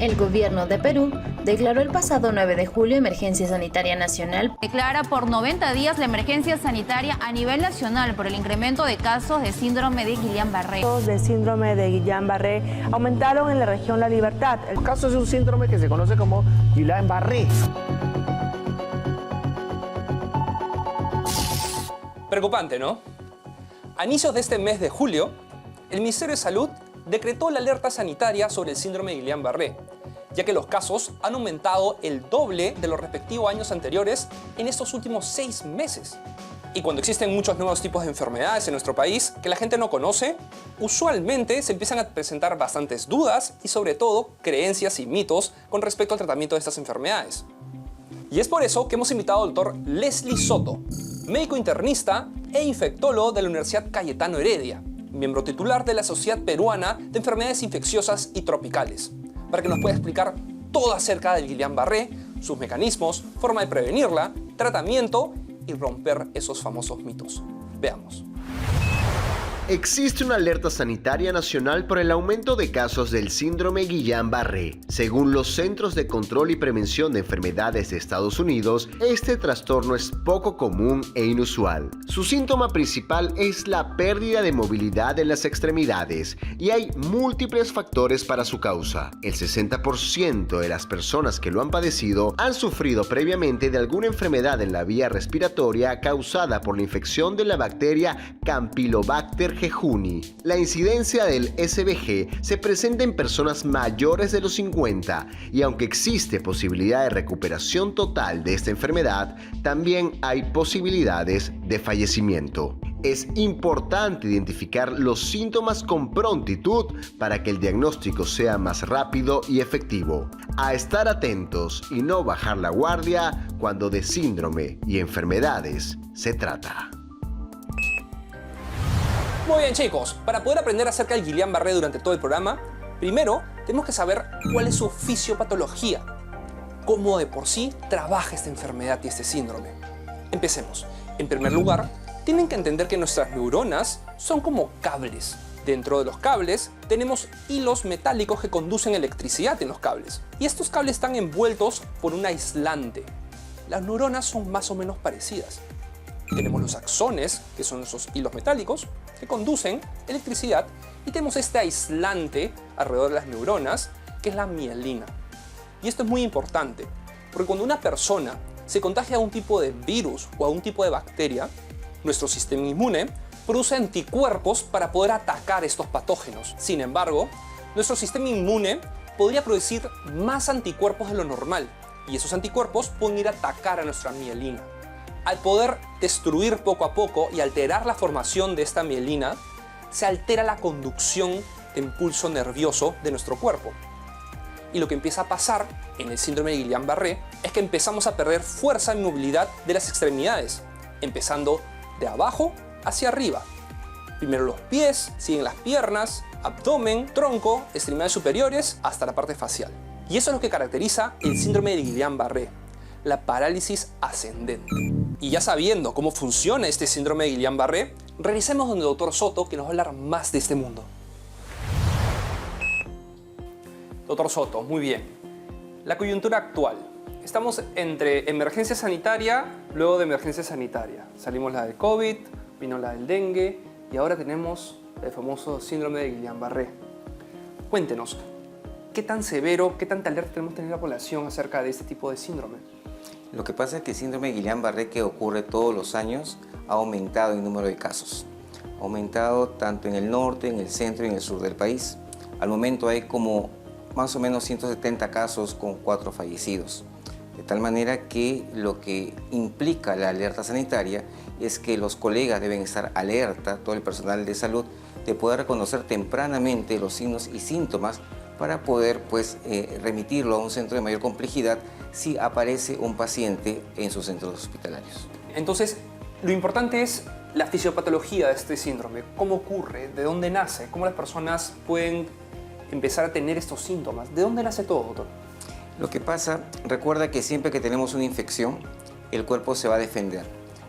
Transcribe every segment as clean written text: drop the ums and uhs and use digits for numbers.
El gobierno de Perú declaró el pasado 9 de julio emergencia sanitaria nacional. Declara por 90 días la emergencia sanitaria a nivel nacional por el incremento de casos de síndrome de Guillain-Barré. Los de síndrome de Guillain-Barré aumentaron en la región La Libertad. El caso es un síndrome que se conoce como Guillain-Barré. Preocupante, ¿no? A inicios de este mes de julio, el Ministerio de Salud decretó la alerta sanitaria sobre el síndrome de Guillain-Barré, ya que los casos han aumentado el doble de los respectivos años anteriores en estos últimos 6 meses. Y cuando existen muchos nuevos tipos de enfermedades en nuestro país que la gente no conoce, usualmente se empiezan a presentar bastantes dudas y sobre todo creencias y mitos con respecto al tratamiento de estas enfermedades. Y es por eso que hemos invitado al doctor Leslie Soto, médico internista e infectólogo de la Universidad Cayetano Heredia, miembro titular de la Sociedad Peruana de Enfermedades Infecciosas y Tropicales, para que nos pueda explicar todo acerca del Guillain-Barré, sus mecanismos, forma de prevenirla, tratamiento y romper esos famosos mitos. Veamos. Existe una alerta sanitaria nacional por el aumento de casos del síndrome Guillain-Barré. Según los Centros de Control y Prevención de Enfermedades de Estados Unidos, este trastorno es poco común e inusual. Su síntoma principal es la pérdida de movilidad en las extremidades y hay múltiples factores para su causa. El 60% de las personas que lo han padecido han sufrido previamente de alguna enfermedad en la vía respiratoria causada por la infección de la bacteria Campylobacter jejuni. La incidencia del SBG se presenta en personas mayores de los 50 y aunque existe posibilidad de recuperación total de esta enfermedad, también hay posibilidades de fallecimiento. Es importante identificar los síntomas con prontitud para que el diagnóstico sea más rápido y efectivo. A estar atentos y no bajar la guardia cuando de síndrome y enfermedades se trata. Muy bien, chicos, para poder aprender acerca del Guillain-Barré durante todo el programa, primero tenemos que saber cuál es su fisiopatología, cómo de por sí trabaja esta enfermedad y este síndrome. Empecemos. En primer lugar, tienen que entender que nuestras neuronas son como cables. Dentro de los cables tenemos hilos metálicos que conducen electricidad en los cables. Y estos cables están envueltos por un aislante. Las neuronas son más o menos parecidas. Tenemos los axones, que son esos hilos metálicos, que conducen electricidad, y tenemos este aislante alrededor de las neuronas, que es la mielina. Y esto es muy importante, porque cuando una persona se contagia a un tipo de virus o a un tipo de bacteria, nuestro sistema inmune produce anticuerpos para poder atacar estos patógenos. Sin embargo, nuestro sistema inmune podría producir más anticuerpos de lo normal, y esos anticuerpos pueden ir a atacar a nuestra mielina. Al poder destruir poco a poco y alterar la formación de esta mielina, se altera la conducción de impulso nervioso de nuestro cuerpo. Y lo que empieza a pasar en el síndrome de Guillain-Barré es que empezamos a perder fuerza y movilidad de las extremidades, empezando de abajo hacia arriba. Primero los pies, siguen las piernas, abdomen, tronco, extremidades superiores, hasta la parte facial. Y eso es lo que caracteriza el síndrome de Guillain-Barré, la parálisis ascendente. Y ya sabiendo cómo funciona este síndrome de Guillain-Barré, regresemos donde el Dr. Soto, que nos va a hablar más de este mundo. Dr. Soto, muy bien. La coyuntura actual. Estamos entre emergencia sanitaria, luego de emergencia sanitaria. Salimos la del COVID, vino la del dengue y ahora tenemos el famoso síndrome de Guillain-Barré. Cuéntenos, ¿qué tan severo, qué tanta alerta tenemos que tener la población acerca de este tipo de síndrome? Lo que pasa es que el síndrome de Guillain-Barré, que ocurre todos los años, ha aumentado en número de casos. Ha aumentado tanto en el norte, en el centro y en el sur del país. Al momento hay como más o menos 170 casos con 4 fallecidos. De tal manera que lo que implica la alerta sanitaria es que los colegas deben estar alerta, todo el personal de salud, de poder reconocer tempranamente los signos y síntomas para poder remitirlo a un centro de mayor complejidad si aparece un paciente en sus centros hospitalarios. Entonces, lo importante es la fisiopatología de este síndrome. ¿Cómo ocurre? ¿De dónde nace? ¿Cómo las personas pueden empezar a tener estos síntomas? ¿De dónde nace todo, doctor? Lo que pasa, recuerda que siempre que tenemos una infección, el cuerpo se va a defender.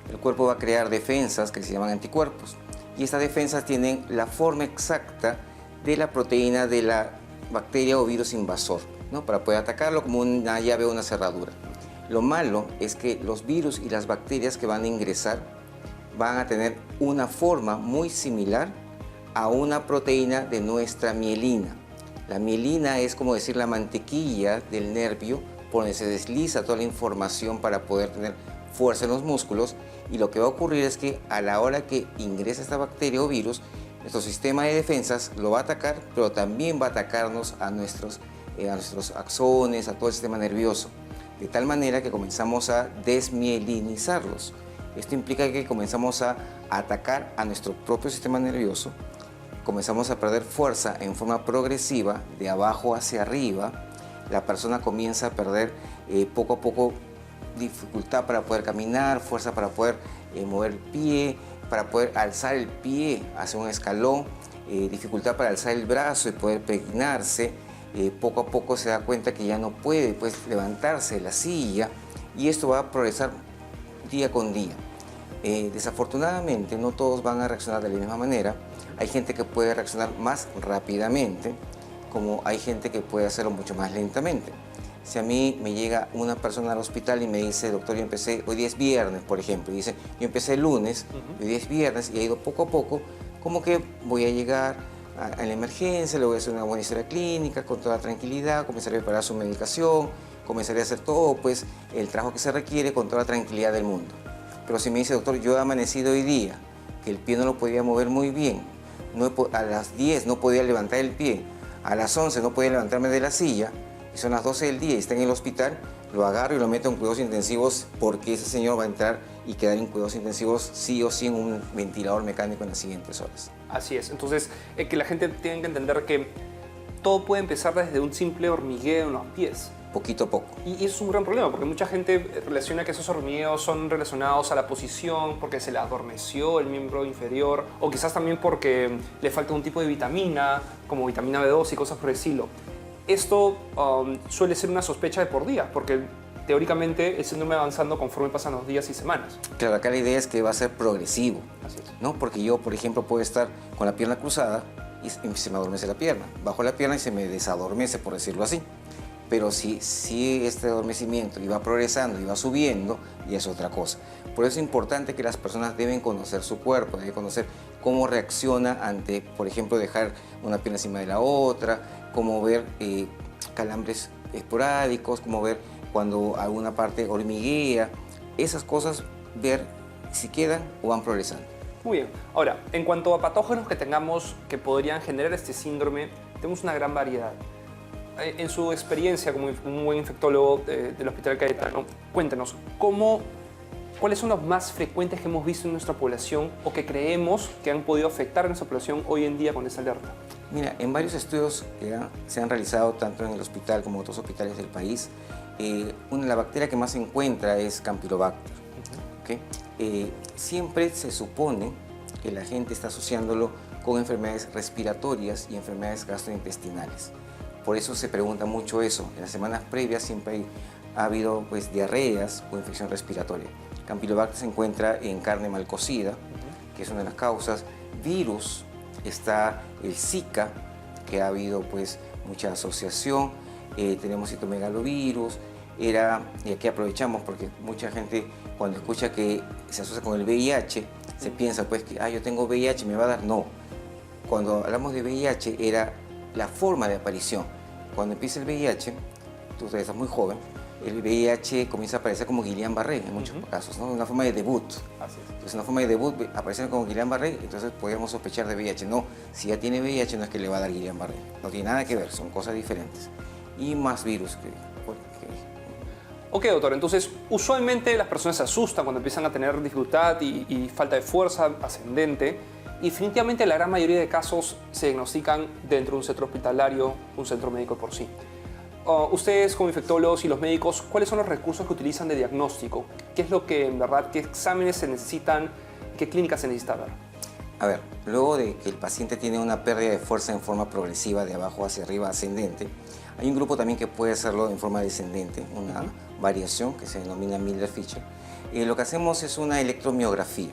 El cuerpo va a crear defensas que se llaman anticuerpos. Y estas defensas tienen la forma exacta de la proteína de la bacteria o virus invasor. ¿no? Para poder atacarlo como una llave o una cerradura. Lo malo es que los virus y las bacterias que van a ingresar van a tener una forma muy similar a una proteína de nuestra mielina. La mielina es como decir la mantequilla del nervio por donde se desliza toda la información para poder tener fuerza en los músculos, y lo que va a ocurrir es que a la hora que ingresa esta bacteria o virus, nuestro sistema de defensas lo va a atacar, pero también va a atacarnos a nuestros axones, a todo el sistema nervioso, de tal manera que comenzamos a desmielinizarlos. Esto implica que comenzamos a atacar a nuestro propio sistema nervioso, comenzamos a perder fuerza en forma progresiva, de abajo hacia arriba. La persona comienza a perder poco a poco dificultad para poder caminar, fuerza para poder mover el pie, para poder alzar el pie hacia un escalón, dificultad para alzar el brazo y poder peinarse. Poco a poco se da cuenta que ya no puede levantarse de la silla, y esto va a progresar día con día. Desafortunadamente no todos van a reaccionar de la misma manera. Hay gente que puede reaccionar más rápidamente, como hay gente que puede hacerlo mucho más lentamente. Si a mí me llega una persona al hospital y me dice, doctor, yo empecé, hoy día es viernes, por ejemplo, y dice, yo empecé el lunes, hoy día es viernes, y he ido poco a poco, como que voy a llegar a la emergencia, le voy a hacer una buena historia clínica, con toda tranquilidad, comenzaré a preparar su medicación, comenzaré a hacer todo, pues, el trabajo que se requiere con toda la tranquilidad del mundo. Pero si me dice, doctor, yo he amanecido hoy día, que el pie no lo podía mover muy bien, a las 10 no podía levantar el pie, a las 11 no podía levantarme de la silla, y son las 12 del día y está en el hospital, lo agarro y lo meto en cuidados intensivos, porque ese señor va a entrar y quedar en cuidados intensivos sí o sí en un ventilador mecánico en las siguientes horas. Así es. Entonces, que la gente tiene que entender que todo puede empezar desde un simple hormigueo en los pies. Poquito a poco. Y eso es un gran problema, porque mucha gente relaciona que esos hormigueos son relacionados a la posición, porque se le adormeció el miembro inferior, o quizás también porque le falta un tipo de vitamina, como vitamina B2 y cosas por el estilo. Esto suele ser una sospecha de por día, porque teóricamente el síndrome va avanzando conforme pasan los días y semanas. Claro, acá la idea es que va a ser progresivo. Así es. ¿No? Porque yo, por ejemplo, puedo estar con la pierna cruzada y se me adormece la pierna. Bajo la pierna y se me desadormece, por decirlo así. Pero si este adormecimiento iba progresando, iba subiendo, y es otra cosa. Por eso es importante que las personas deben conocer su cuerpo, deben conocer cómo reacciona ante, por ejemplo, dejar una pierna encima de la otra, cómo ver calambres esporádicos, cómo ver cuando alguna parte hormiguea. Esas cosas, ver si quedan o van progresando. Muy bien. Ahora, en cuanto a patógenos que tengamos que podrían generar este síndrome, tenemos una gran variedad. En su experiencia como un buen infectólogo del Hospital Cayetano, cuéntenos, ¿cuáles son los más frecuentes que hemos visto en nuestra población o que creemos que han podido afectar a nuestra población hoy en día con esta alerta? Mira, en varios estudios que se han realizado tanto en el hospital como en otros hospitales del país, la bacteria que más se encuentra es Campylobacter. ¿Okay? Siempre se supone que la gente está asociándolo con enfermedades respiratorias y enfermedades gastrointestinales. Por eso se pregunta mucho eso. En las semanas previas siempre ha habido diarreas o infección respiratoria. Campylobacter se encuentra en carne mal cocida, que es una de las causas. Virus, está el Zika, que ha habido mucha asociación. Tenemos citomegalovirus. Y aquí aprovechamos porque mucha gente cuando escucha que se asocia con el VIH, se piensa que yo tengo VIH, me va a dar. No. Cuando hablamos de VIH era la forma de aparición. Cuando empieza el VIH, tú estás muy joven, el VIH comienza a aparecer como Guillain-Barré en muchos casos, ¿no? Una forma de debut. Así es. Entonces, una forma de debut aparece como Guillain-Barré, entonces podemos sospechar de VIH. No, si ya tiene VIH no es que le va a dar Guillain-Barré. No tiene nada que ver, son cosas diferentes. Y más virus Ok, doctor, entonces usualmente las personas se asustan cuando empiezan a tener dificultad y falta de fuerza ascendente. Y definitivamente la gran mayoría de casos se diagnostican dentro de un centro hospitalario, un centro médico por sí. Ustedes como infectólogos y los médicos, ¿cuáles son los recursos que utilizan de diagnóstico? ¿Qué es lo que en verdad, qué exámenes se necesitan, qué clínicas se necesita ver? A ver, luego de que el paciente tiene una pérdida de fuerza en forma progresiva, de abajo hacia arriba ascendente, hay un grupo también que puede hacerlo en forma descendente, una variación que se denomina Miller-Fisher. Lo que hacemos es una electromiografía.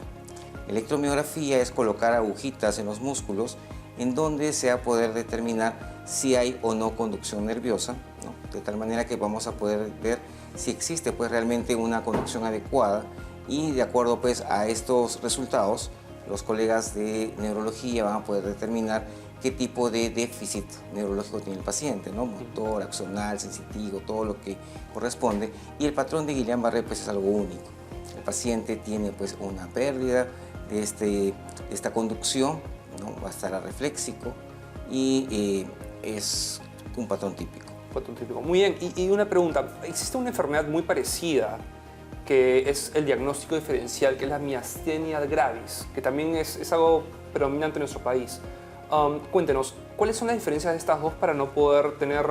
Electromiografía es colocar agujitas en los músculos en donde se va a poder determinar si hay o no conducción nerviosa, ¿no? de tal manera que vamos a poder ver si existe pues realmente una conducción adecuada y de acuerdo pues a estos resultados, los colegas de neurología van a poder determinar qué tipo de déficit neurológico tiene el paciente, ¿no? Motor, axonal, sensitivo, todo lo que corresponde. Y el patrón de Guillain-Barré pues es algo único. El paciente tiene pues una pérdida de esta conducción, ¿no? Va a estar arrefléxico y es un patrón típico. Patrón típico. Muy bien. Y una pregunta. ¿Existe una enfermedad muy parecida que es el diagnóstico diferencial, que es la miastenia gravis, que también es algo predominante en nuestro país? Cuéntenos, ¿cuáles son las diferencias de estas dos para no poder tener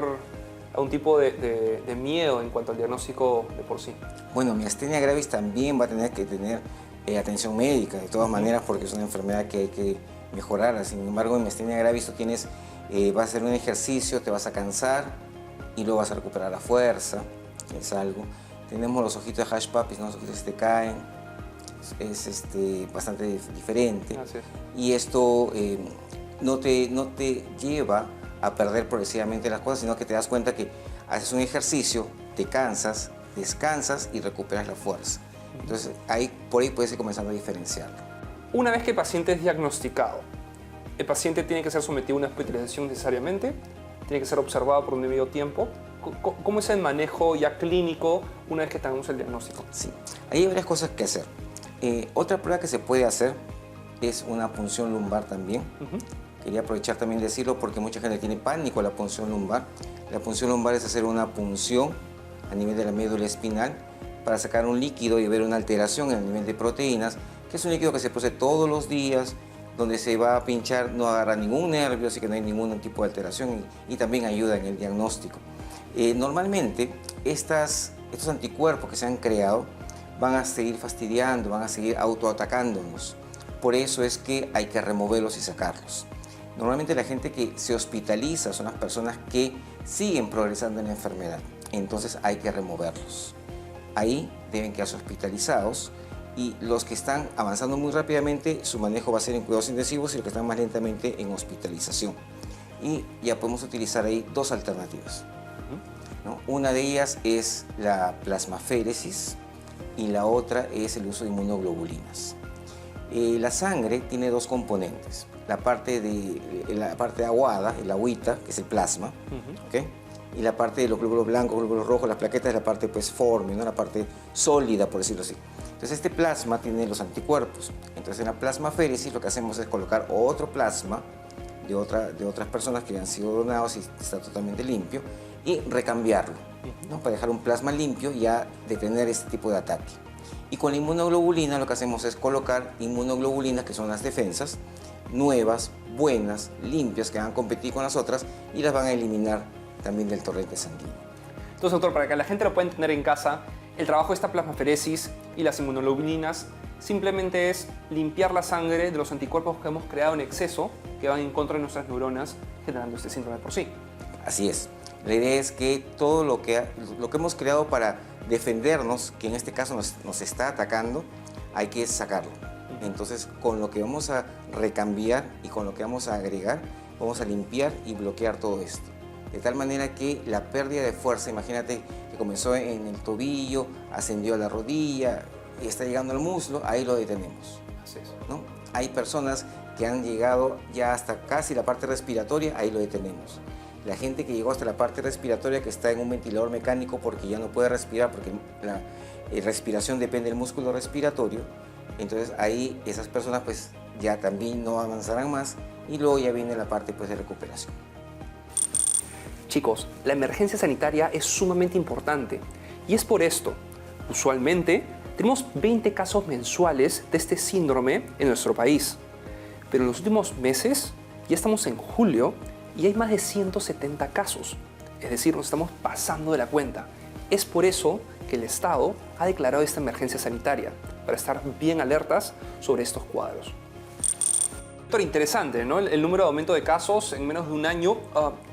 algún tipo de miedo en cuanto al diagnóstico de por sí? Bueno, miastenia gravis también va a tener que tener atención médica, de todas maneras, porque es una enfermedad que hay que mejorar. Sin embargo, en miastenia gravis tú tienes, vas a hacer un ejercicio, te vas a cansar y luego vas a recuperar la fuerza, es algo. Tenemos los ojitos de Hush Puppies, ¿no? Los ojitos te caen, es bastante diferente. Gracias. Y esto no te lleva a perder progresivamente las cosas, sino que te das cuenta que haces un ejercicio, te cansas, descansas y recuperas la fuerza. Entonces, por ahí puedes ir comenzando a diferenciarlo. Una vez que el paciente es diagnosticado, ¿el paciente tiene que ser sometido a una hospitalización necesariamente? ¿Tiene que ser observado por un debido tiempo? ¿Cómo es el manejo ya clínico una vez que tenemos el diagnóstico? Sí, hay varias cosas que hacer. Otra prueba que se puede hacer es una punción lumbar también. Quería aprovechar también de decirlo porque mucha gente tiene pánico a la punción lumbar. La punción lumbar es hacer una punción a nivel de la médula espinal para sacar un líquido y ver una alteración en el nivel de proteínas, que es un líquido que se produce todos los días, donde se va a pinchar, no agarra ningún nervio, así que no hay ningún tipo de alteración y también ayuda en el diagnóstico. Normalmente, estos anticuerpos que se han creado van a seguir fastidiando, van a seguir autoatacándonos. Por eso es que hay que removerlos y sacarlos. Normalmente la gente que se hospitaliza son las personas que siguen progresando en la enfermedad, entonces hay que removerlos. Ahí deben quedarse hospitalizados y los que están avanzando muy rápidamente, su manejo va a ser en cuidados intensivos y los que están más lentamente en hospitalización. Y ya podemos utilizar ahí dos alternativas, ¿no? Una de ellas es la plasmaféresis y la otra es el uso de inmunoglobulinas. La sangre tiene dos componentes, la parte aguada, el agüita, que es el plasma, ¿okay? Y la parte de los glóbulos blancos, glóbulos rojos, las plaquetas, es la parte pues forme, ¿no? La parte sólida, por decirlo así. Entonces este plasma tiene los anticuerpos. Entonces en la plasmaféresis lo que hacemos es colocar otro plasma de otras personas que han sido donados y está totalmente limpio y recambiarlo, ¿no? Para dejar un plasma limpio y ya detener este tipo de ataque. Y con la inmunoglobulina lo que hacemos es colocar inmunoglobulinas, que son las defensas, nuevas, buenas, limpias, que van a competir con las otras y las van a eliminar también del torrente sanguíneo. Entonces, doctor, para que la gente lo pueda entender en casa, el trabajo de esta plasmaféresis y las inmunoglobulinas simplemente es limpiar la sangre de los anticuerpos que hemos creado en exceso, que van en contra de nuestras neuronas, generando este síndrome por sí. Así es. La idea es que todo lo que hemos creado para defendernos, que en este caso nos está atacando, hay que sacarlo. Entonces, con lo que vamos a recambiar y con lo que vamos a agregar, vamos a limpiar y bloquear todo esto. De tal manera que la pérdida de fuerza, imagínate que comenzó en el tobillo, ascendió a la rodilla, y está llegando al muslo, ahí lo detenemos. Así es. ¿No? Hay personas que han llegado ya hasta casi la parte respiratoria, ahí lo detenemos. La gente que llegó hasta la parte respiratoria, que está en un ventilador mecánico porque ya no puede respirar, porque la respiración depende del músculo respiratorio, entonces ahí esas personas pues ya también no avanzarán más y luego ya viene la parte pues de recuperación. Chicos, la emergencia sanitaria es sumamente importante y es por esto, usualmente, tenemos 20 casos mensuales de este síndrome en nuestro país. Pero en los últimos meses, ya estamos en julio y hay más de 170 casos. Es decir, nos estamos pasando de la cuenta. Es por eso que el Estado ha declarado esta emergencia sanitaria, para estar bien alertas sobre estos cuadros. Doctor, interesante, ¿no? El número de aumento de casos en menos de un año.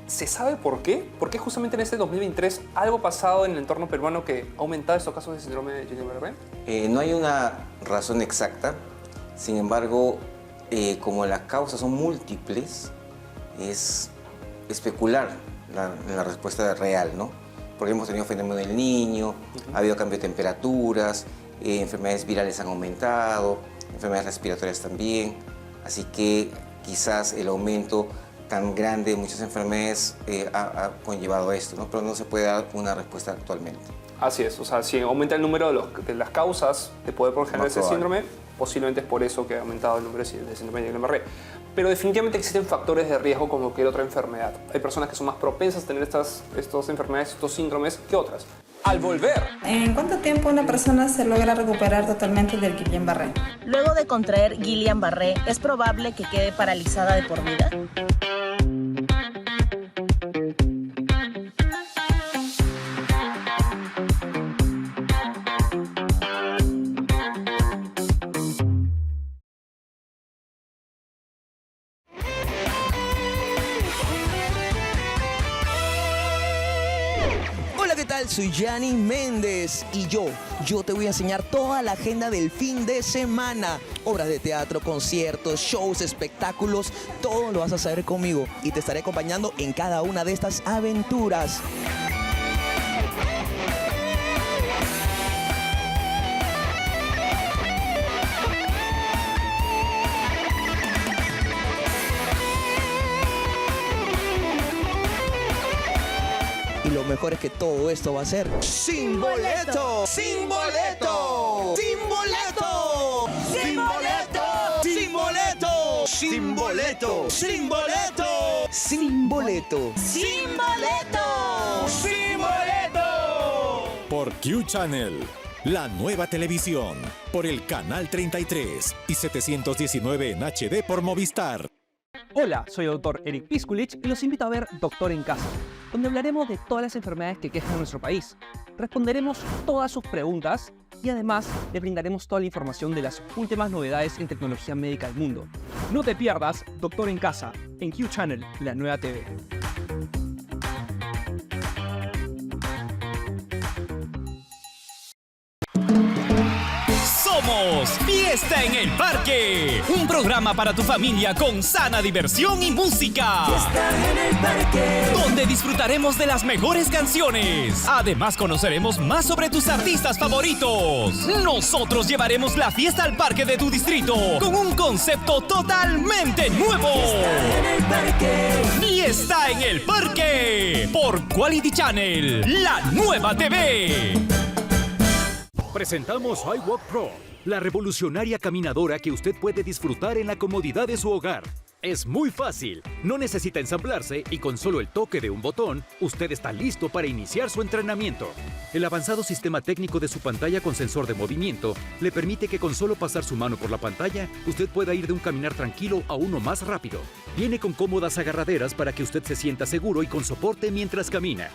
¿Se sabe por qué? ¿Por qué justamente en este 2023 algo pasado en el entorno peruano que ha aumentado estos casos de síndrome de Guillain-Barré? No hay una razón exacta, sin embargo, como las causas son múltiples, es especular la respuesta real, ¿no? porque hemos tenido fenómeno del Niño, ha habido cambio de temperaturas, enfermedades virales han aumentado, enfermedades respiratorias también, así que quizás el aumento tan grande de muchas enfermedades ha conllevado esto, ¿no? Pero no se puede dar una respuesta actualmente. Así es, o sea, si aumenta el número de las causas de poder generar ese síndrome, posiblemente es por eso que ha aumentado el número de síndrome de Guillain-Barré. Pero definitivamente existen factores de riesgo como cualquier otra enfermedad. Hay personas que son más propensas a tener estas enfermedades, estos síndromes, que otras. Al volver. ¿En cuánto tiempo una persona se logra recuperar totalmente del Guillain-Barré? Luego de contraer Guillain-Barré, ¿es probable que quede paralizada de por vida? Soy Gianni Méndez y yo te voy a enseñar toda la agenda del fin de semana. Obras de teatro, conciertos, shows, espectáculos, todo lo vas a saber conmigo y te estaré acompañando en cada una de estas aventuras. Y lo mejor es que todo esto va a ser sin boleto, sin boleto, sin boleto, sin boleto, sin boleto, sin boleto, sin boleto, sin boleto, sin boleto, sin boleto. Por Q Channel, la nueva televisión, por el canal 33 y 719 en HD por Movistar. Hola, soy el Dr. Eric Piskulich y los invito a ver Doctor en Casa, donde hablaremos de todas las enfermedades que quejan a nuestro país. Responderemos todas sus preguntas y además le brindaremos toda la información de las últimas novedades en tecnología médica del mundo. No te pierdas Doctor en Casa en Q Channel, la nueva TV. Somos Fiesta en el Parque, un programa para tu familia con sana diversión y música. Fiesta en el Parque, donde disfrutaremos de las mejores canciones. Además conoceremos más sobre tus artistas favoritos. Nosotros llevaremos la fiesta al parque de tu distrito con un concepto totalmente nuevo. Fiesta en el Parque. Fiesta en el Parque por Quality Channel, la nueva TV. Presentamos iWalk Pro, la revolucionaria caminadora que usted puede disfrutar en la comodidad de su hogar. Es muy fácil, no necesita ensamblarse y con solo el toque de un botón, usted está listo para iniciar su entrenamiento. El avanzado sistema técnico de su pantalla con sensor de movimiento le permite que con solo pasar su mano por la pantalla, usted pueda ir de un caminar tranquilo a uno más rápido. Viene con cómodas agarraderas para que usted se sienta seguro y con soporte mientras camina.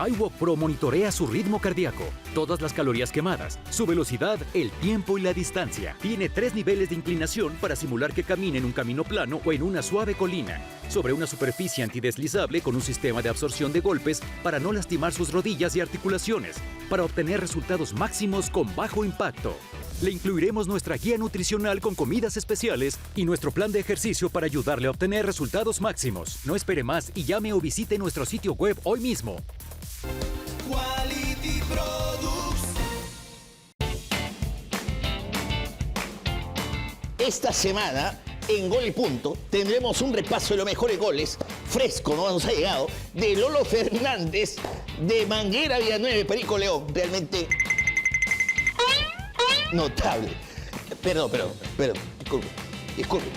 iWalk Pro monitorea su ritmo cardíaco, todas las calorías quemadas, su velocidad, el tiempo y la distancia. Tiene 3 niveles de inclinación para simular que camine en un camino plano o en una suave colina, sobre una superficie antideslizable con un sistema de absorción de golpes para no lastimar sus rodillas y articulaciones, para obtener resultados máximos con bajo impacto. Le incluiremos nuestra guía nutricional con comidas especiales y nuestro plan de ejercicio para ayudarle a obtener resultados máximos. No espere más y llame o visite nuestro sitio web hoy mismo. Quality Products. Esta semana, en Gol y Punto, tendremos un repaso de los mejores goles, fresco, no nos ha llegado, de Lolo Fernández, de Manguera Villanueva, Perico León. Realmente notable. Perdón, disculpe.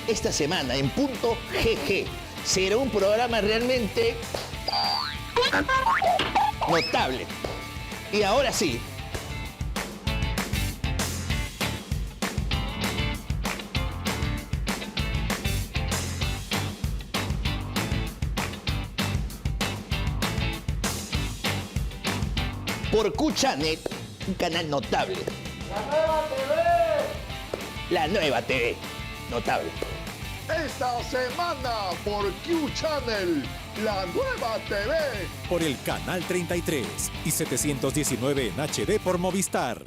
Esta semana, en Punto GG, será un programa realmente notable. Y ahora sí. Por Q Channel, un canal notable. ¡La nueva TV! La nueva TV, notable. Esta semana por Q Channel, la nueva TV. Por el canal 33 y 719 en HD por Movistar.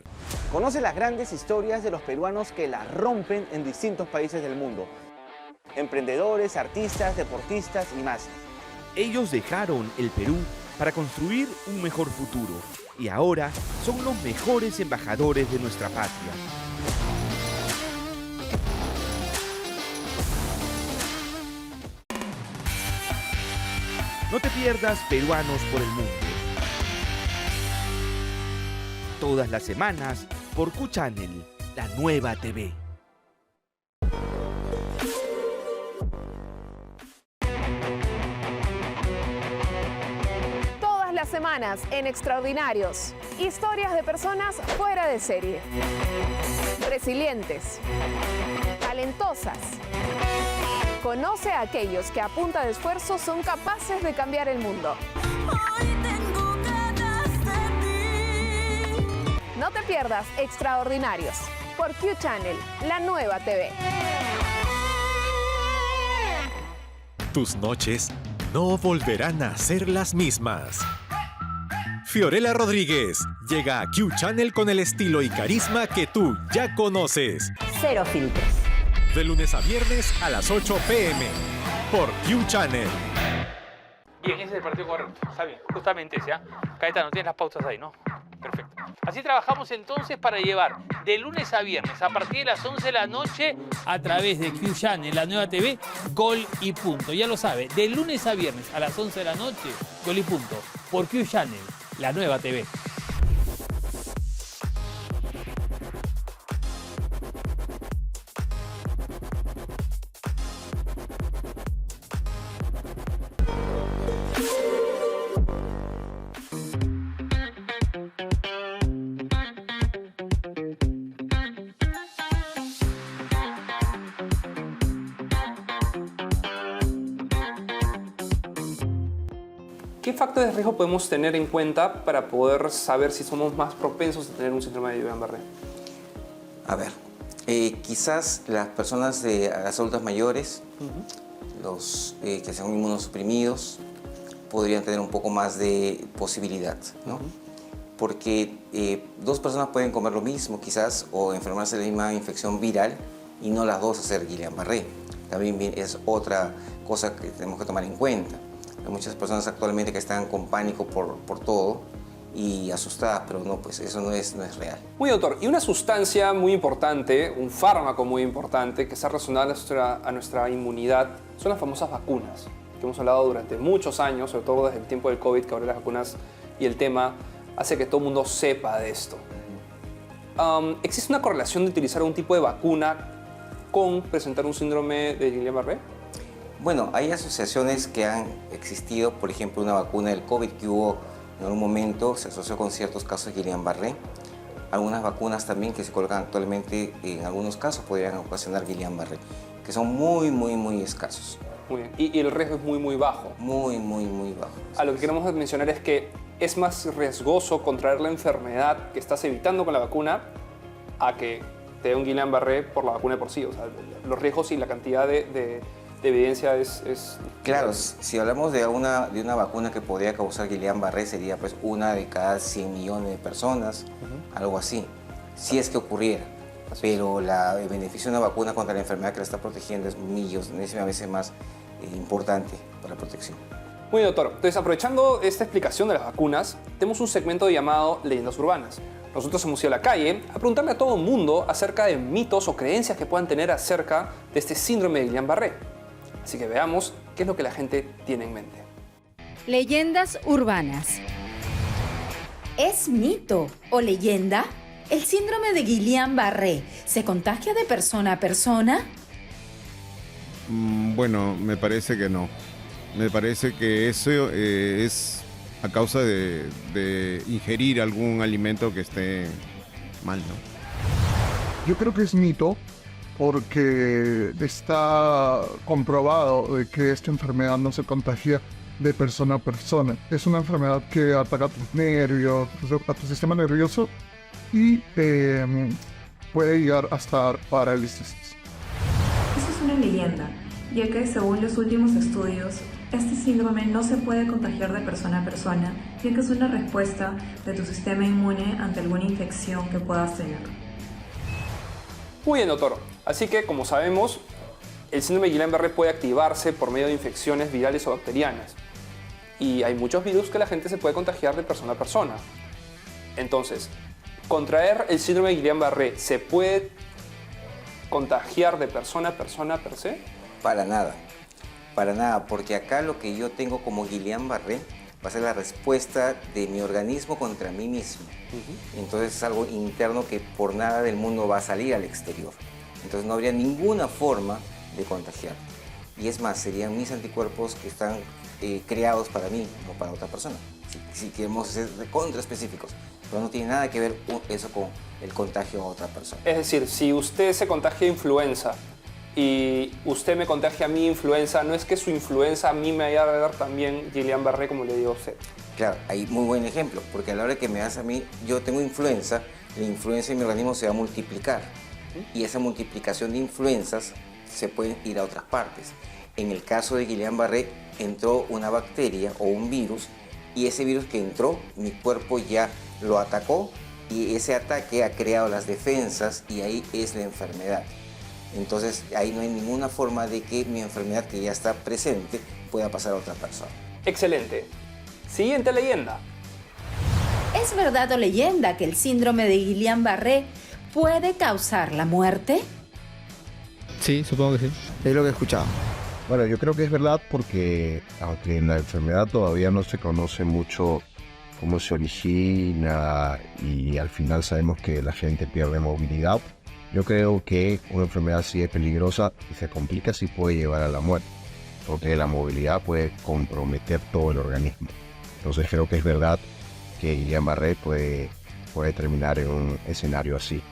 Conoce las grandes historias de los peruanos que la rompen en distintos países del mundo. Emprendedores, artistas, deportistas y más. Ellos dejaron el Perú para construir un mejor futuro. Y ahora son los mejores embajadores de nuestra patria. No te pierdas Peruanos por el Mundo. Todas las semanas por Q Channel, la nueva TV. Todas las semanas en Extraordinarios, historias de personas fuera de serie. Resilientes, talentosas. Conoce a aquellos que a punta de esfuerzo son capaces de cambiar el mundo. No te pierdas Extraordinarios por Q Channel, la nueva TV. Tus noches no volverán a ser las mismas. Fiorella Rodríguez llega a Q Channel con el estilo y carisma que tú ya conoces. Cero filtros. De lunes a viernes a las 8 p.m. por Q Channel. Bien, ese es el partido correcto. Está bien, justamente ese, ¿ah? Caetano, tienes las pautas ahí, ¿no? Perfecto. Así trabajamos entonces para llevar de lunes a viernes a partir de las 11 de la noche a través de Q Channel, la nueva TV, Gol y Punto. Ya lo sabe, de lunes a viernes a las 11 de la noche, Gol y Punto, por Q Channel, la nueva TV. ¿Qué factores de riesgo podemos tener en cuenta para poder saber si somos más propensos a tener un síndrome de Guillain-Barré? A ver, quizás las personas las adultas mayores, los que son inmunosuprimidos, podrían tener un poco más de posibilidad, ¿no? Porque dos personas pueden comer lo mismo quizás o enfermarse de la misma infección viral y no las dos hacer Guillain-Barré. También es otra cosa que tenemos que tomar en cuenta. Hay muchas personas actualmente que están con pánico por todo y asustadas, pero no, pues eso no es real. Muy bien, doctor. Y una sustancia muy importante, un fármaco muy importante que está relacionado a nuestra inmunidad son las famosas vacunas, que hemos hablado durante muchos años, sobre todo desde el tiempo del COVID, que ahora las vacunas y el tema hace que todo el mundo sepa de esto. ¿Existe una correlación de utilizar un tipo de vacuna con presentar un síndrome de Guillain-Barré? Bueno, hay asociaciones que han existido, por ejemplo, una vacuna del COVID que hubo en algún momento, se asoció con ciertos casos de Guillain-Barré. Algunas vacunas también que se colocan actualmente, en algunos casos, podrían ocasionar Guillain-Barré, que son muy escasos. Muy bien. Y el riesgo es muy bajo. Muy bajo. A lo que queremos mencionar es que es más riesgoso contraer la enfermedad que estás evitando con la vacuna a que te dé un Guillain-Barré por la vacuna por sí. O sea, los riesgos y la cantidad de evidencia es... Claro, si hablamos de una vacuna que podría causar Guillain-Barré, sería pues una de cada 100 millones de personas, algo así, si es que ocurriera. Pero el beneficio de una vacuna contra la enfermedad que la está protegiendo es millones veces más importante para la protección. Muy bien, doctor. Entonces, aprovechando esta explicación de las vacunas, tenemos un segmento llamado Leyendas Urbanas. Nosotros hemos ido a la calle a preguntarle a todo el mundo acerca de mitos o creencias que puedan tener acerca de este síndrome de Guillain-Barré. Así que veamos qué es lo que la gente tiene en mente. Leyendas urbanas. ¿Es mito o leyenda? ¿El síndrome de Guillain-Barré se contagia de persona a persona? Bueno, me parece que no. Me parece que eso es a causa de ingerir algún alimento que esté mal, ¿no? Yo creo que es mito porque está comprobado de que esta enfermedad no se contagia de persona a persona. Es una enfermedad que ataca tus nervios, a tu sistema nervioso y puede llegar hasta dar parálisis. Eso es una leyenda, ya que según los últimos estudios, este síndrome no se puede contagiar de persona a persona, ya que es una respuesta de tu sistema inmune ante alguna infección que puedas tener. Muy bien, doctor. Así que, como sabemos, el síndrome de Guillain-Barré puede activarse por medio de infecciones virales o bacterianas. y hay muchos virus que la gente se puede contagiar de persona a persona. Entonces, contraer el síndrome de Guillain-Barré, ¿se puede contagiar de persona a persona per se? Para nada, porque acá lo que yo tengo como Guillain-Barré va a ser la respuesta de mi organismo contra mí mismo. Entonces es algo interno que por nada del mundo va a salir al exterior. Entonces no habría ninguna forma de contagiar. Y es más, serían mis anticuerpos que están creados para mí, no para otra persona. Si queremos ser contra específicos. Pero no tiene nada que ver eso con el contagio a otra persona. Es decir, si usted se contagia de influenza y usted me contagia a mí influenza, no es que su influenza a mí me vaya a dar también Guillain-Barré como le digo a usted. Claro, hay muy buen ejemplo, porque a la hora que me das a mí, yo tengo influenza, la influenza en mi organismo se va a multiplicar. Y esa multiplicación de influenzas se pueden ir a otras partes. En el caso de Guillain-Barré, entró una bacteria o un virus, y ese virus que entró, mi cuerpo ya lo atacó, y ese ataque ha creado las defensas, y ahí es la enfermedad. Entonces, ahí no hay ninguna forma de que mi enfermedad que ya está presente pueda pasar a otra persona. Excelente. Siguiente leyenda. ¿Es verdad o leyenda que el síndrome de Guillain-Barré puede causar la muerte? Sí, supongo que sí. Es lo que he escuchado. Bueno, yo creo que es verdad porque, aunque en la enfermedad todavía no se conoce mucho cómo se origina y al final sabemos que la gente pierde movilidad, yo creo que una enfermedad así es peligrosa y se complica si puede llevar a la muerte, porque la movilidad puede comprometer todo el organismo. Entonces creo que es verdad que Guillain-Barré puede terminar en un escenario así.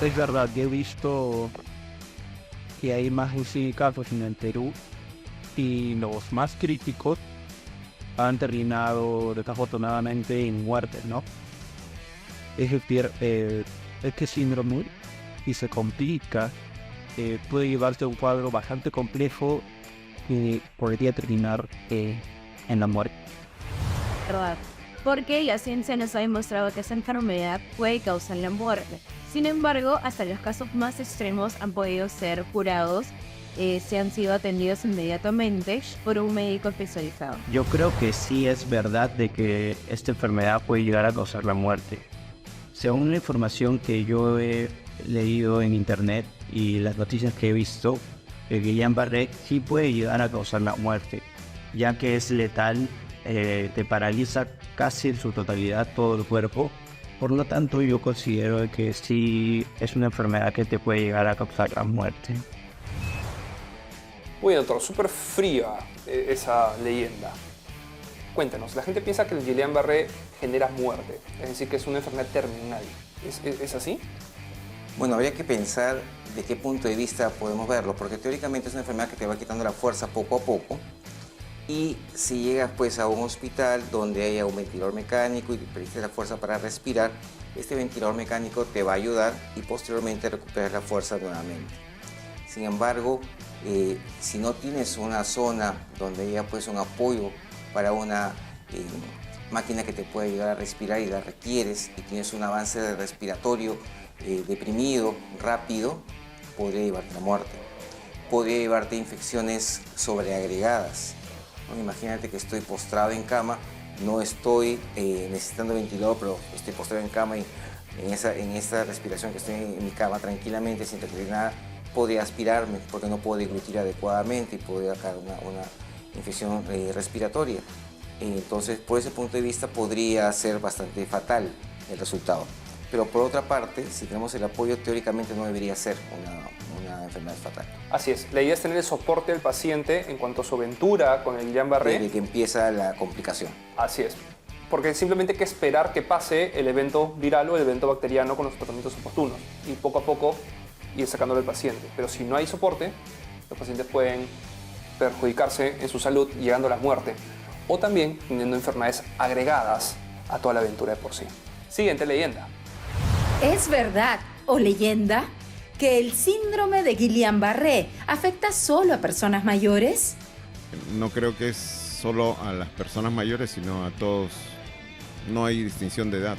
Es verdad, yo he visto que hay más de 100 casos en el Perú y los más críticos han terminado desafortunadamente en muerte, ¿no? Es decir, este síndrome, si se complica, puede llevarse a un cuadro bastante complejo que podría terminar en la muerte. ¿Verdad? Porque la ciencia nos ha demostrado que esta enfermedad puede causar la muerte. Sin embargo, hasta los casos más extremos han podido ser curados, se han sido atendidos inmediatamente por un médico especializado. Yo creo que sí es verdad de que esta enfermedad puede llegar a causar la muerte. Según la información que yo he leído en internet y las noticias que he visto, el Guillain-Barré sí puede llegar a causar la muerte, ya que es letal, te paraliza casi en su totalidad todo el cuerpo. Por lo tanto, yo considero que sí es una enfermedad que te puede llegar a causar la muerte. Uy, doctor, súper fría esa leyenda. Cuéntanos, la gente piensa que el Guillain-Barré genera muerte, es decir, que es una enfermedad terminal. ¿Es así? Bueno, habría que pensar de qué punto de vista podemos verlo, porque teóricamente es una enfermedad que te va quitando la fuerza poco a poco. Y si llegas pues a un hospital donde haya un ventilador mecánico y perdiste la fuerza para respirar, este ventilador mecánico te va a ayudar y posteriormente recuperas la fuerza nuevamente. Sin embargo, si no tienes una zona donde haya pues un apoyo para una máquina que te pueda ayudar a respirar y la requieres y tienes un avance respiratorio deprimido, rápido, podría llevarte a la muerte. Podría llevarte a infecciones sobreagregadas. ¿No? Imagínate que estoy postrado en cama, no estoy necesitando ventilador, pero estoy postrado en cama y en esta respiración que estoy en mi cama tranquilamente, sin tener nada, podría aspirarme porque no puedo deglutir adecuadamente y podría caer una infección respiratoria. Entonces, por ese punto de vista, podría ser bastante fatal el resultado. Pero por otra parte, si tenemos el apoyo, teóricamente no debería ser una enfermedad fatal. Así es, la idea es tener el soporte del paciente en cuanto a su aventura con el Guillain-Barré. Desde que empieza la complicación. Así es, porque simplemente hay que esperar que pase el evento viral o el evento bacteriano con los tratamientos oportunos y poco a poco ir sacándolo al paciente. Pero si no hay soporte, los pacientes pueden perjudicarse en su salud llegando a la muerte o también teniendo enfermedades agregadas a toda la aventura de por sí. Siguiente leyenda. ¿Es verdad o leyenda que el síndrome de Guillain-Barré afecta solo a personas mayores? No creo que es solo a las personas mayores, sino a todos. No hay distinción de edad.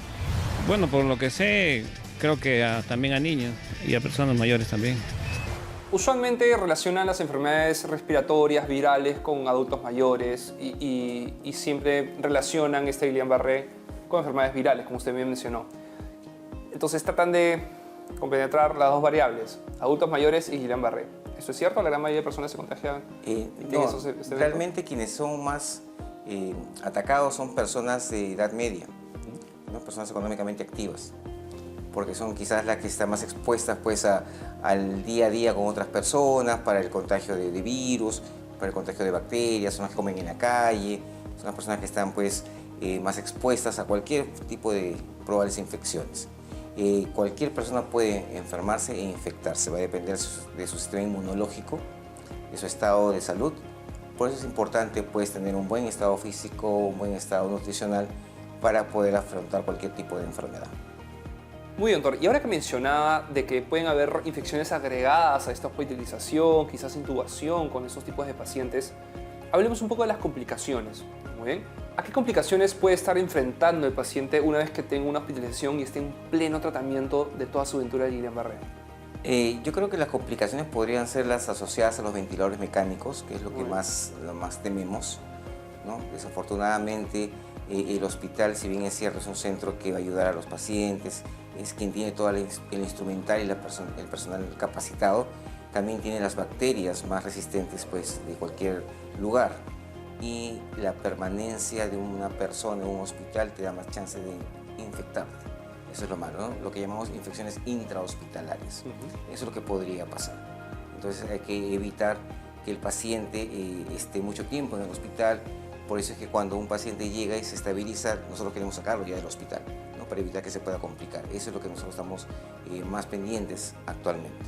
Bueno, por lo que sé, creo que también a niños y a personas mayores también. Usualmente relacionan las enfermedades respiratorias, virales, con adultos mayores y siempre relacionan este Guillain-Barré con enfermedades virales, como usted bien mencionó. Entonces tratan de compenetrar las dos variables, adultos mayores y Guillain-Barré. ¿Eso es cierto? ¿La gran mayoría de personas se contagian? No, realmente quienes son más atacados son personas de edad media, ¿no? Personas económicamente activas, porque son quizás las que están más expuestas pues, al día a día con otras personas, para el contagio de virus, para el contagio de bacterias, son las que comen en la calle, son las personas que están pues, más expuestas a cualquier tipo de probables infecciones. Cualquier persona puede enfermarse e infectarse, va a depender de su sistema inmunológico, de su estado de salud. Por eso es importante pues, tener un buen estado físico, un buen estado nutricional para poder afrontar cualquier tipo de enfermedad. Muy bien, doctor. Y ahora que mencionaba de que pueden haber infecciones agregadas a esta hospitalización, quizás intubación con esos tipos de pacientes, hablemos un poco de las complicaciones. Muy bien. ¿A qué complicaciones puede estar enfrentando el paciente una vez que tenga una hospitalización y esté en pleno tratamiento de toda su aventura de Guillain-Barré? Yo creo que las complicaciones podrían ser las asociadas a los ventiladores mecánicos, que es lo que más tememos, ¿no? Desafortunadamente, el hospital, si bien es cierto, es un centro que va a ayudar a los pacientes, es quien tiene todo el instrumental y el personal capacitado, también tiene las bacterias más resistentes pues, de cualquier lugar. Y la permanencia de una persona en un hospital te da más chance de infectarte. Eso es lo malo, ¿no? Lo que llamamos infecciones intrahospitalarias. Eso es lo que podría pasar. Entonces hay que evitar que el paciente esté mucho tiempo en el hospital. Por eso es que cuando un paciente llega y se estabiliza, nosotros queremos sacarlo ya del hospital, ¿no? Para evitar que se pueda complicar. Eso es lo que nosotros estamos más pendientes actualmente.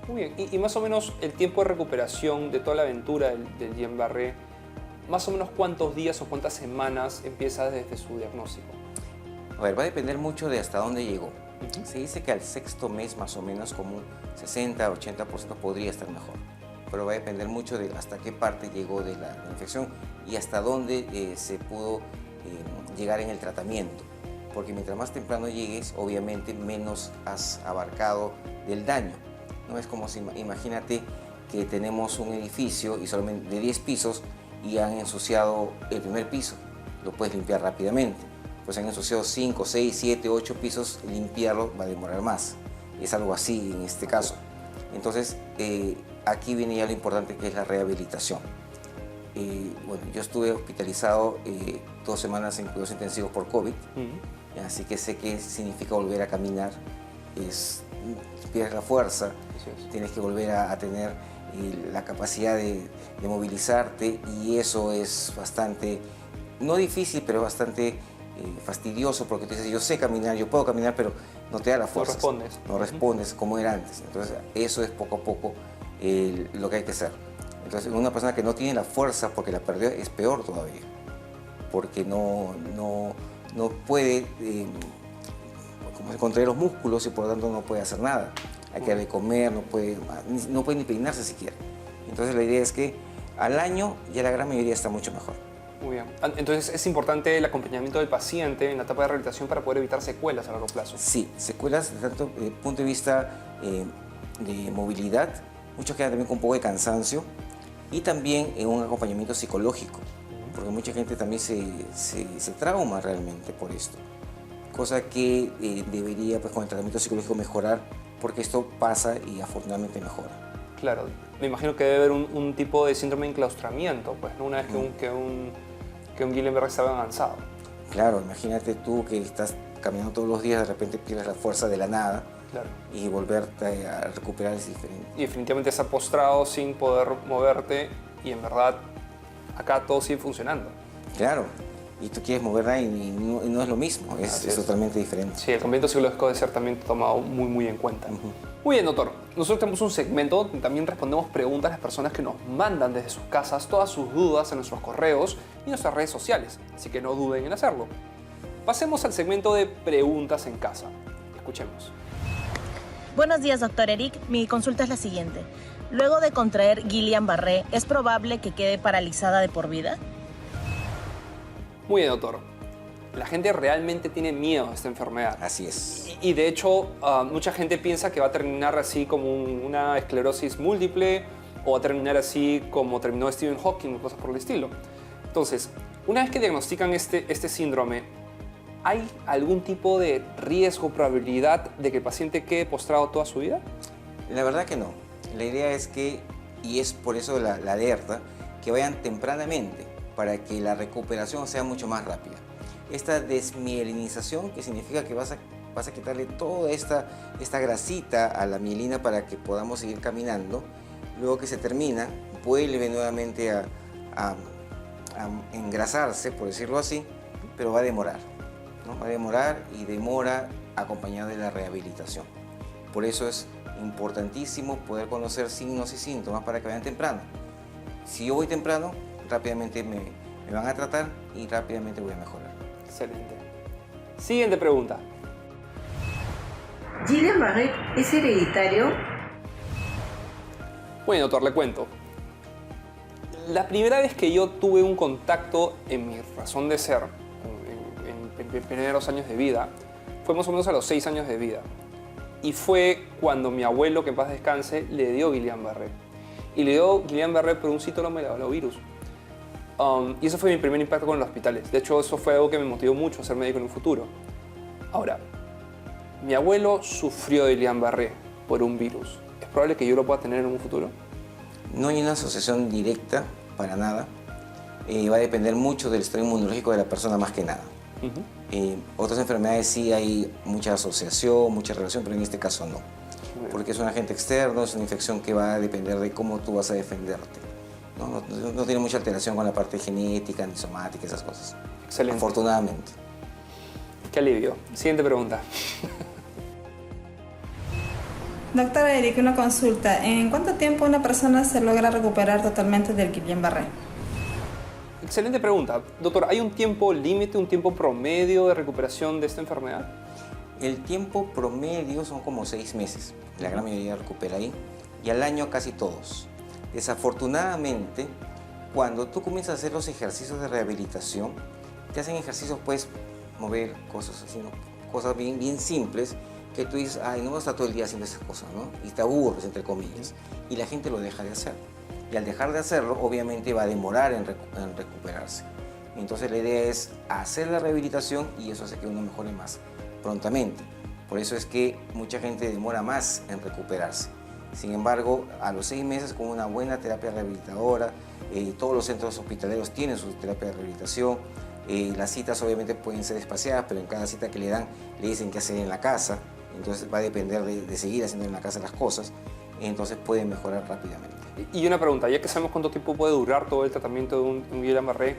Muy bien. Y más o menos el tiempo de recuperación de toda la aventura del Guillain-Barré, más o menos cuántos días o cuántas semanas empieza desde su diagnóstico. A ver, va a depender mucho de hasta dónde llegó. Se dice que al 6º mes más o menos como un 60-80% podría estar mejor, pero va a depender mucho de hasta qué parte llegó de la infección y hasta dónde se pudo llegar en el tratamiento, porque mientras más temprano llegues, obviamente menos has abarcado del daño. No es como si, imagínate que tenemos un edificio y solamente de 10 pisos y han ensuciado el primer piso, lo puedes limpiar rápidamente. Pues han ensuciado 5, 6, 7, 8 pisos, limpiarlo va a demorar más. Es algo así en este caso. Entonces, aquí viene ya lo importante que es la rehabilitación. Bueno, yo estuve hospitalizado 2 semanas en cuidados intensivos por COVID, así que sé qué significa volver a caminar. Pierdes la fuerza, tienes que volver a tener la capacidad de movilizarte y eso es bastante, no difícil, pero bastante fastidioso porque tú dices, yo sé caminar, yo puedo caminar, pero no te da la fuerza. No respondes como era antes. Entonces eso es poco a poco lo que hay que hacer. Entonces una persona que no tiene la fuerza porque la perdió es peor todavía, porque no puede contraer los músculos y por lo tanto no puede hacer nada. Hay que darle comer, no puede ni peinarse siquiera. Entonces la idea es que al año ya la gran mayoría está mucho mejor. Muy bien. Entonces es importante el acompañamiento del paciente en la etapa de rehabilitación para poder evitar secuelas a largo plazo. Sí, secuelas tanto desde el punto de vista de movilidad, muchos quedan también con un poco de cansancio y también en un acompañamiento psicológico, porque mucha gente también se trauma realmente por esto, cosa que debería pues, con el tratamiento psicológico mejorar, porque esto pasa y afortunadamente mejora. Claro, me imagino que debe haber un tipo de síndrome de enclaustramiento, pues, ¿no? Una vez que un Guillain-Barré estaba avanzado. Claro, imagínate tú que estás caminando todos los días, de repente pierdes la fuerza de la nada, claro, y volverte a recuperar es diferente. Y definitivamente estar postrado sin poder moverte y en verdad acá todo sigue funcionando. Claro, y tú quieres moverla y no es lo mismo, es totalmente diferente. Sí, el acompañamiento psicológico debe ser también tomado muy en cuenta. Muy bien, doctor. Nosotros tenemos un segmento donde también respondemos preguntas a las personas que nos mandan desde sus casas todas sus dudas en nuestros correos y nuestras redes sociales, así que no duden en hacerlo. Pasemos al segmento de preguntas en casa. Escuchemos. Buenos días, doctor Eric. Mi consulta es la siguiente. Luego de contraer Guillain-Barré, ¿es probable que quede paralizada de por vida? Muy bien, doctor. la gente realmente tiene miedo a esta enfermedad. Así es. Y de hecho, mucha gente piensa que va a terminar así como una esclerosis múltiple o va a terminar así como terminó Stephen Hawking o cosas por el estilo. Entonces, una vez que diagnostican este síndrome, ¿hay algún tipo de riesgo, probabilidad de que el paciente quede postrado toda su vida? La verdad que no. La idea es que, y es por eso la alerta, que vayan tempranamente para que la recuperación sea mucho más rápida. Esta desmielinización, que significa que vas a quitarle toda esta grasita a la mielina para que podamos seguir caminando. Luego que se termina, vuelve nuevamente a engrasarse, por decirlo así, pero va a demorar, ¿no? Va a demorar y demora acompañado de la rehabilitación. Por eso es importantísimo poder conocer signos y síntomas para que vayan temprano. Si yo voy temprano, rápidamente me van a tratar y rápidamente voy a mejorar. Excelente. Siguiente pregunta. ¿Guillain-Barré es hereditario? Bueno, doctor, le cuento. La primera vez que yo tuve un contacto en mi razón de ser, en mis primeros años de vida, fue más o menos a los 6 años de vida. Y fue cuando mi abuelo, que en paz descanse, le dio Guillain-Barré. Y le dio Guillain-Barré por un citomegalovirus. Y eso fue mi primer impacto con los hospitales. De hecho, eso fue algo que me motivó mucho a ser médico en un futuro. Ahora, mi abuelo sufrió de Guillain-Barré por un virus. ¿Es probable que yo lo pueda tener en un futuro? No hay una asociación directa, para nada. Va a depender mucho del estado inmunológico de la persona más que nada. Otras enfermedades sí hay mucha asociación, mucha relación, pero en este caso no. Porque es un agente externo, es una infección que va a depender de cómo tú vas a defenderte. No tiene mucha alteración con la parte genética, ni somática, esas cosas. Excelente. Afortunadamente. Qué alivio. Siguiente pregunta. Doctor Eric, una consulta. ¿En cuánto tiempo una persona se logra recuperar totalmente del Guillain-Barré? Excelente pregunta. Doctor, ¿hay un tiempo límite, un tiempo promedio de recuperación de esta enfermedad? El tiempo promedio son como 6 meses. La gran mayoría recupera ahí. Y al año casi todos. Desafortunadamente, cuando tú comienzas a hacer los ejercicios de rehabilitación, te hacen ejercicios, puedes mover cosas así, ¿no? Cosas bien simples, que tú dices, ay, no vas a estar todo el día haciendo esas cosas, ¿no? Y te aburres, entre comillas. Y la gente lo deja de hacer. Y al dejar de hacerlo, obviamente va a demorar en recuperarse. Entonces la idea es hacer la rehabilitación y eso hace que uno mejore más prontamente. Por eso es que mucha gente demora más en recuperarse. Sin embargo, a los 6 meses con una buena terapia rehabilitadora, todos los centros hospitaleros tienen su terapia de rehabilitación. Las citas obviamente pueden ser espaciadas, pero en cada cita que le dan le dicen qué hacer en la casa. Entonces va a depender de seguir haciendo en la casa las cosas. Entonces pueden mejorar rápidamente. Y una pregunta, ya que sabemos cuánto tiempo puede durar todo el tratamiento de un Guillain-Barré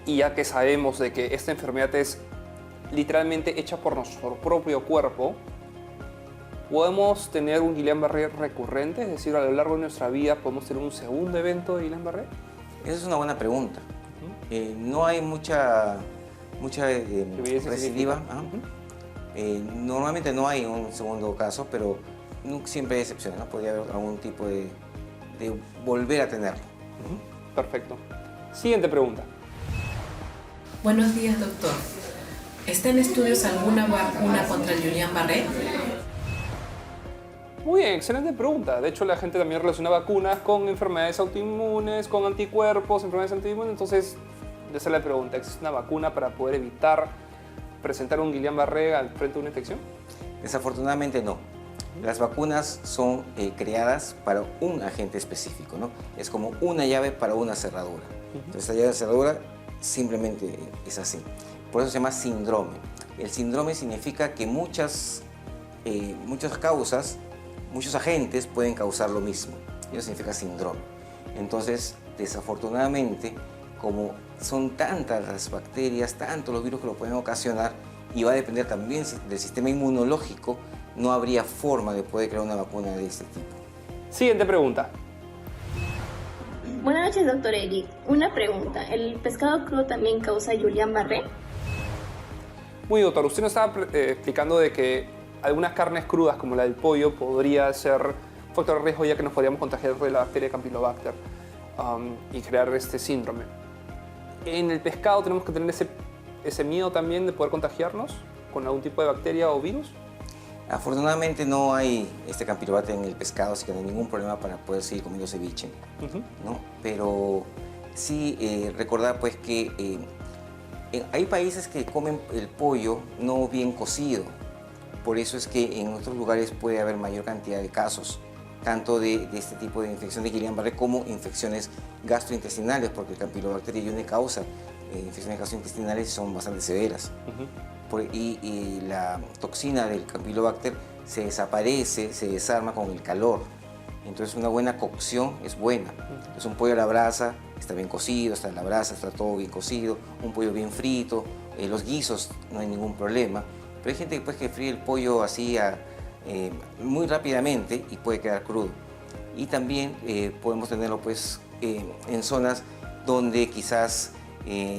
y ya que sabemos de que esta enfermedad es literalmente hecha por nuestro propio cuerpo, ¿podemos tener un Guillain-Barré recurrente? Es decir, a lo largo de nuestra vida, ¿podemos tener un segundo evento de Guillain-Barré? Esa es una buena pregunta. No hay mucha recidiva. Normalmente no hay un segundo caso, pero siempre hay excepciones, ¿no? Podría haber algún tipo de volver a tenerlo. Perfecto. Siguiente pregunta. Buenos días, doctor. ¿Está en estudios alguna vacuna contra el Guillain-Barré? Muy bien, excelente pregunta. De hecho, la gente también relaciona vacunas con enfermedades autoinmunes, con anticuerpos, enfermedades autoinmunes. Entonces, esa es la pregunta. ¿Existe una vacuna para poder evitar presentar un Guillain-Barré al frente de una infección? Desafortunadamente no. Las vacunas son creadas para un agente específico, ¿no? Es como una llave para una cerradura. Entonces, esta llave de cerradura simplemente es así. Por eso se llama síndrome. El síndrome significa que muchas causas, muchos agentes pueden causar lo mismo. Eso significa síndrome. Entonces, desafortunadamente, como son tantas las bacterias, tantos los virus que lo pueden ocasionar, y va a depender también del sistema inmunológico, no habría forma de poder crear una vacuna de este tipo. Siguiente pregunta. Buenas noches, doctor Eric. Una pregunta. ¿El pescado crudo también causa Guillain-Barré? Muy doctor, usted nos estaba explicando de que algunas carnes crudas, como la del pollo, podría ser un factor de riesgo ya que nos podríamos contagiar de la bacteria Campylobacter y crear este síndrome. En el pescado tenemos que tener ese ese miedo también de poder contagiarnos con algún tipo de bacteria o virus? Afortunadamente no hay Campylobacter en el pescado, así que no hay ningún problema para poder seguir comiendo ceviche, ¿no? Pero sí recordar pues que hay países que comen el pollo no bien cocido. Por eso es que en otros lugares puede haber mayor cantidad de casos, tanto de este tipo de infección de Guillain-Barré como infecciones gastrointestinales, porque el Campylobacter jejuni causa infecciones gastrointestinales y son bastante severas. Y la toxina del Campylobacter se desaparece, se desarma con el calor. Entonces una buena cocción es buena. Entonces un pollo a la brasa está bien cocido, está en la brasa, está todo bien cocido, un pollo bien frito, los guisos no hay ningún problema. Pero hay gente pues, que fríe el pollo así muy rápidamente y puede quedar crudo. Y también podemos tenerlo pues, en zonas donde quizás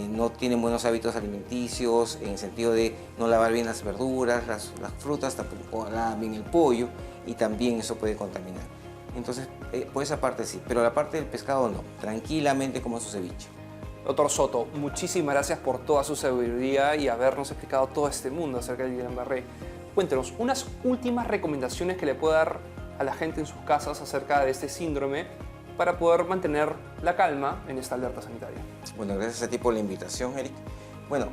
no tienen buenos hábitos alimenticios, en el sentido de no lavar bien las verduras, las frutas, tampoco lavan bien el pollo, y también eso puede contaminar. Entonces, por esa parte sí, pero la parte del pescado no, tranquilamente como su ceviche. Doctor Soto, muchísimas gracias por toda su sabiduría y habernos explicado todo este mundo acerca del Guillain-Barré. Cuéntenos, unas últimas recomendaciones que le puede dar a la gente en sus casas acerca de este síndrome para poder mantener la calma en esta alerta sanitaria. Bueno, gracias a ti por la invitación, Eric. Bueno,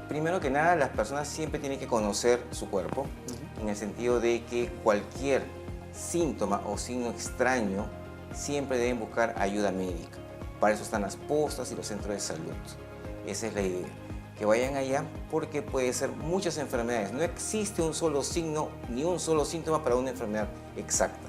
primero que nada, las personas siempre tienen que conocer su cuerpo, en el sentido de que cualquier síntoma o signo extraño siempre deben buscar ayuda médica. Para eso están las postas y los centros de salud. Esa es la idea, que vayan allá porque puede ser muchas enfermedades. No existe un solo signo ni un solo síntoma para una enfermedad exacta.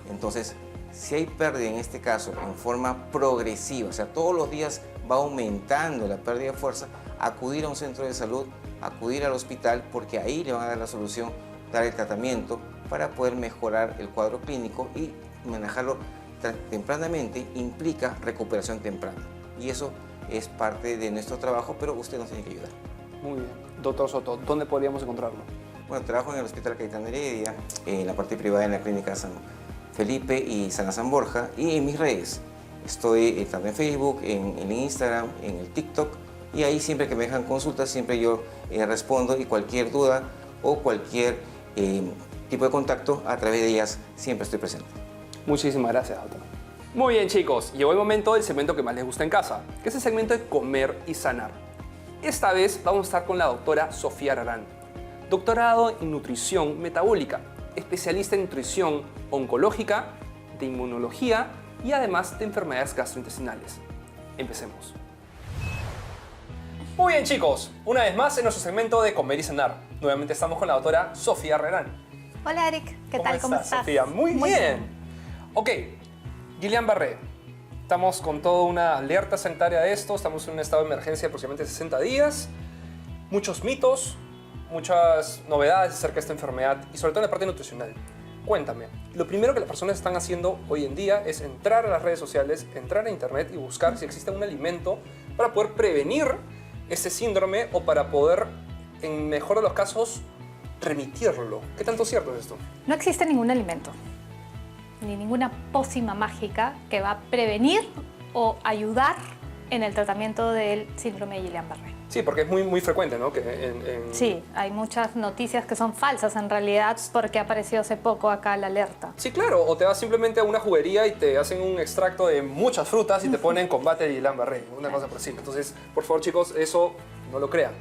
Entonces, si hay pérdida en este caso en forma progresiva, o sea, todos los días va aumentando la pérdida de fuerza, acudir a un centro de salud, acudir al hospital, porque ahí le van a dar la solución, dar el tratamiento para poder mejorar el cuadro clínico y manejarlo tempranamente. Implica recuperación temprana. Y eso es parte de nuestro trabajo, pero usted nos tiene que ayudar. Muy bien. Doctor Soto, ¿dónde podríamos encontrarlo? Bueno, trabajo en el Hospital Cayetano Heredia, en la parte privada en la Clínica San Felipe y Sana San Borja, y en mis redes. Estoy tanto en Facebook, en Instagram, en el TikTok, y ahí siempre que me dejan consultas, siempre yo respondo, y cualquier duda o cualquier tipo de contacto, a través de ellas siempre estoy presente. Muchísimas gracias, doctor. Muy bien, chicos, llegó el momento del segmento que más les gusta en casa, que es el segmento de comer y sanar. Esta vez vamos a estar con la doctora Sofía Ararán, doctorado en nutrición metabólica, especialista en nutrición oncológica, de inmunología y además de enfermedades gastrointestinales. Empecemos. Muy bien, chicos, una vez más en nuestro segmento de comer y sanar. Nuevamente estamos con la doctora Sofía Ararán. Hola Eric, ¿qué tal? ¿Cómo estás? Sofía? Muy bien. Ok, Guillain-Barré. Estamos con toda una alerta sanitaria de esto, estamos en un estado de emergencia de aproximadamente 60 días. Muchos mitos, muchas novedades acerca de esta enfermedad y sobre todo en la parte nutricional. Cuéntame, lo primero que las personas están haciendo hoy en día es entrar a las redes sociales, entrar a internet y buscar si existe un alimento para poder prevenir este síndrome o para poder, en mejor de los casos, remitirlo. ¿Qué tanto cierto es esto? No existe ningún alimento, ni ninguna pócima mágica que va a prevenir o ayudar en el tratamiento del síndrome de Guillain-Barré. Sí, porque es muy frecuente, ¿no? Sí, hay muchas noticias que son falsas en realidad porque ha aparecido hace poco acá la alerta. Sí, claro, o te vas simplemente a una juguería y te hacen un extracto de muchas frutas y te ponen combate de Guillain-Barré, una cosa por así. Entonces, por favor, chicos, eso no lo crean.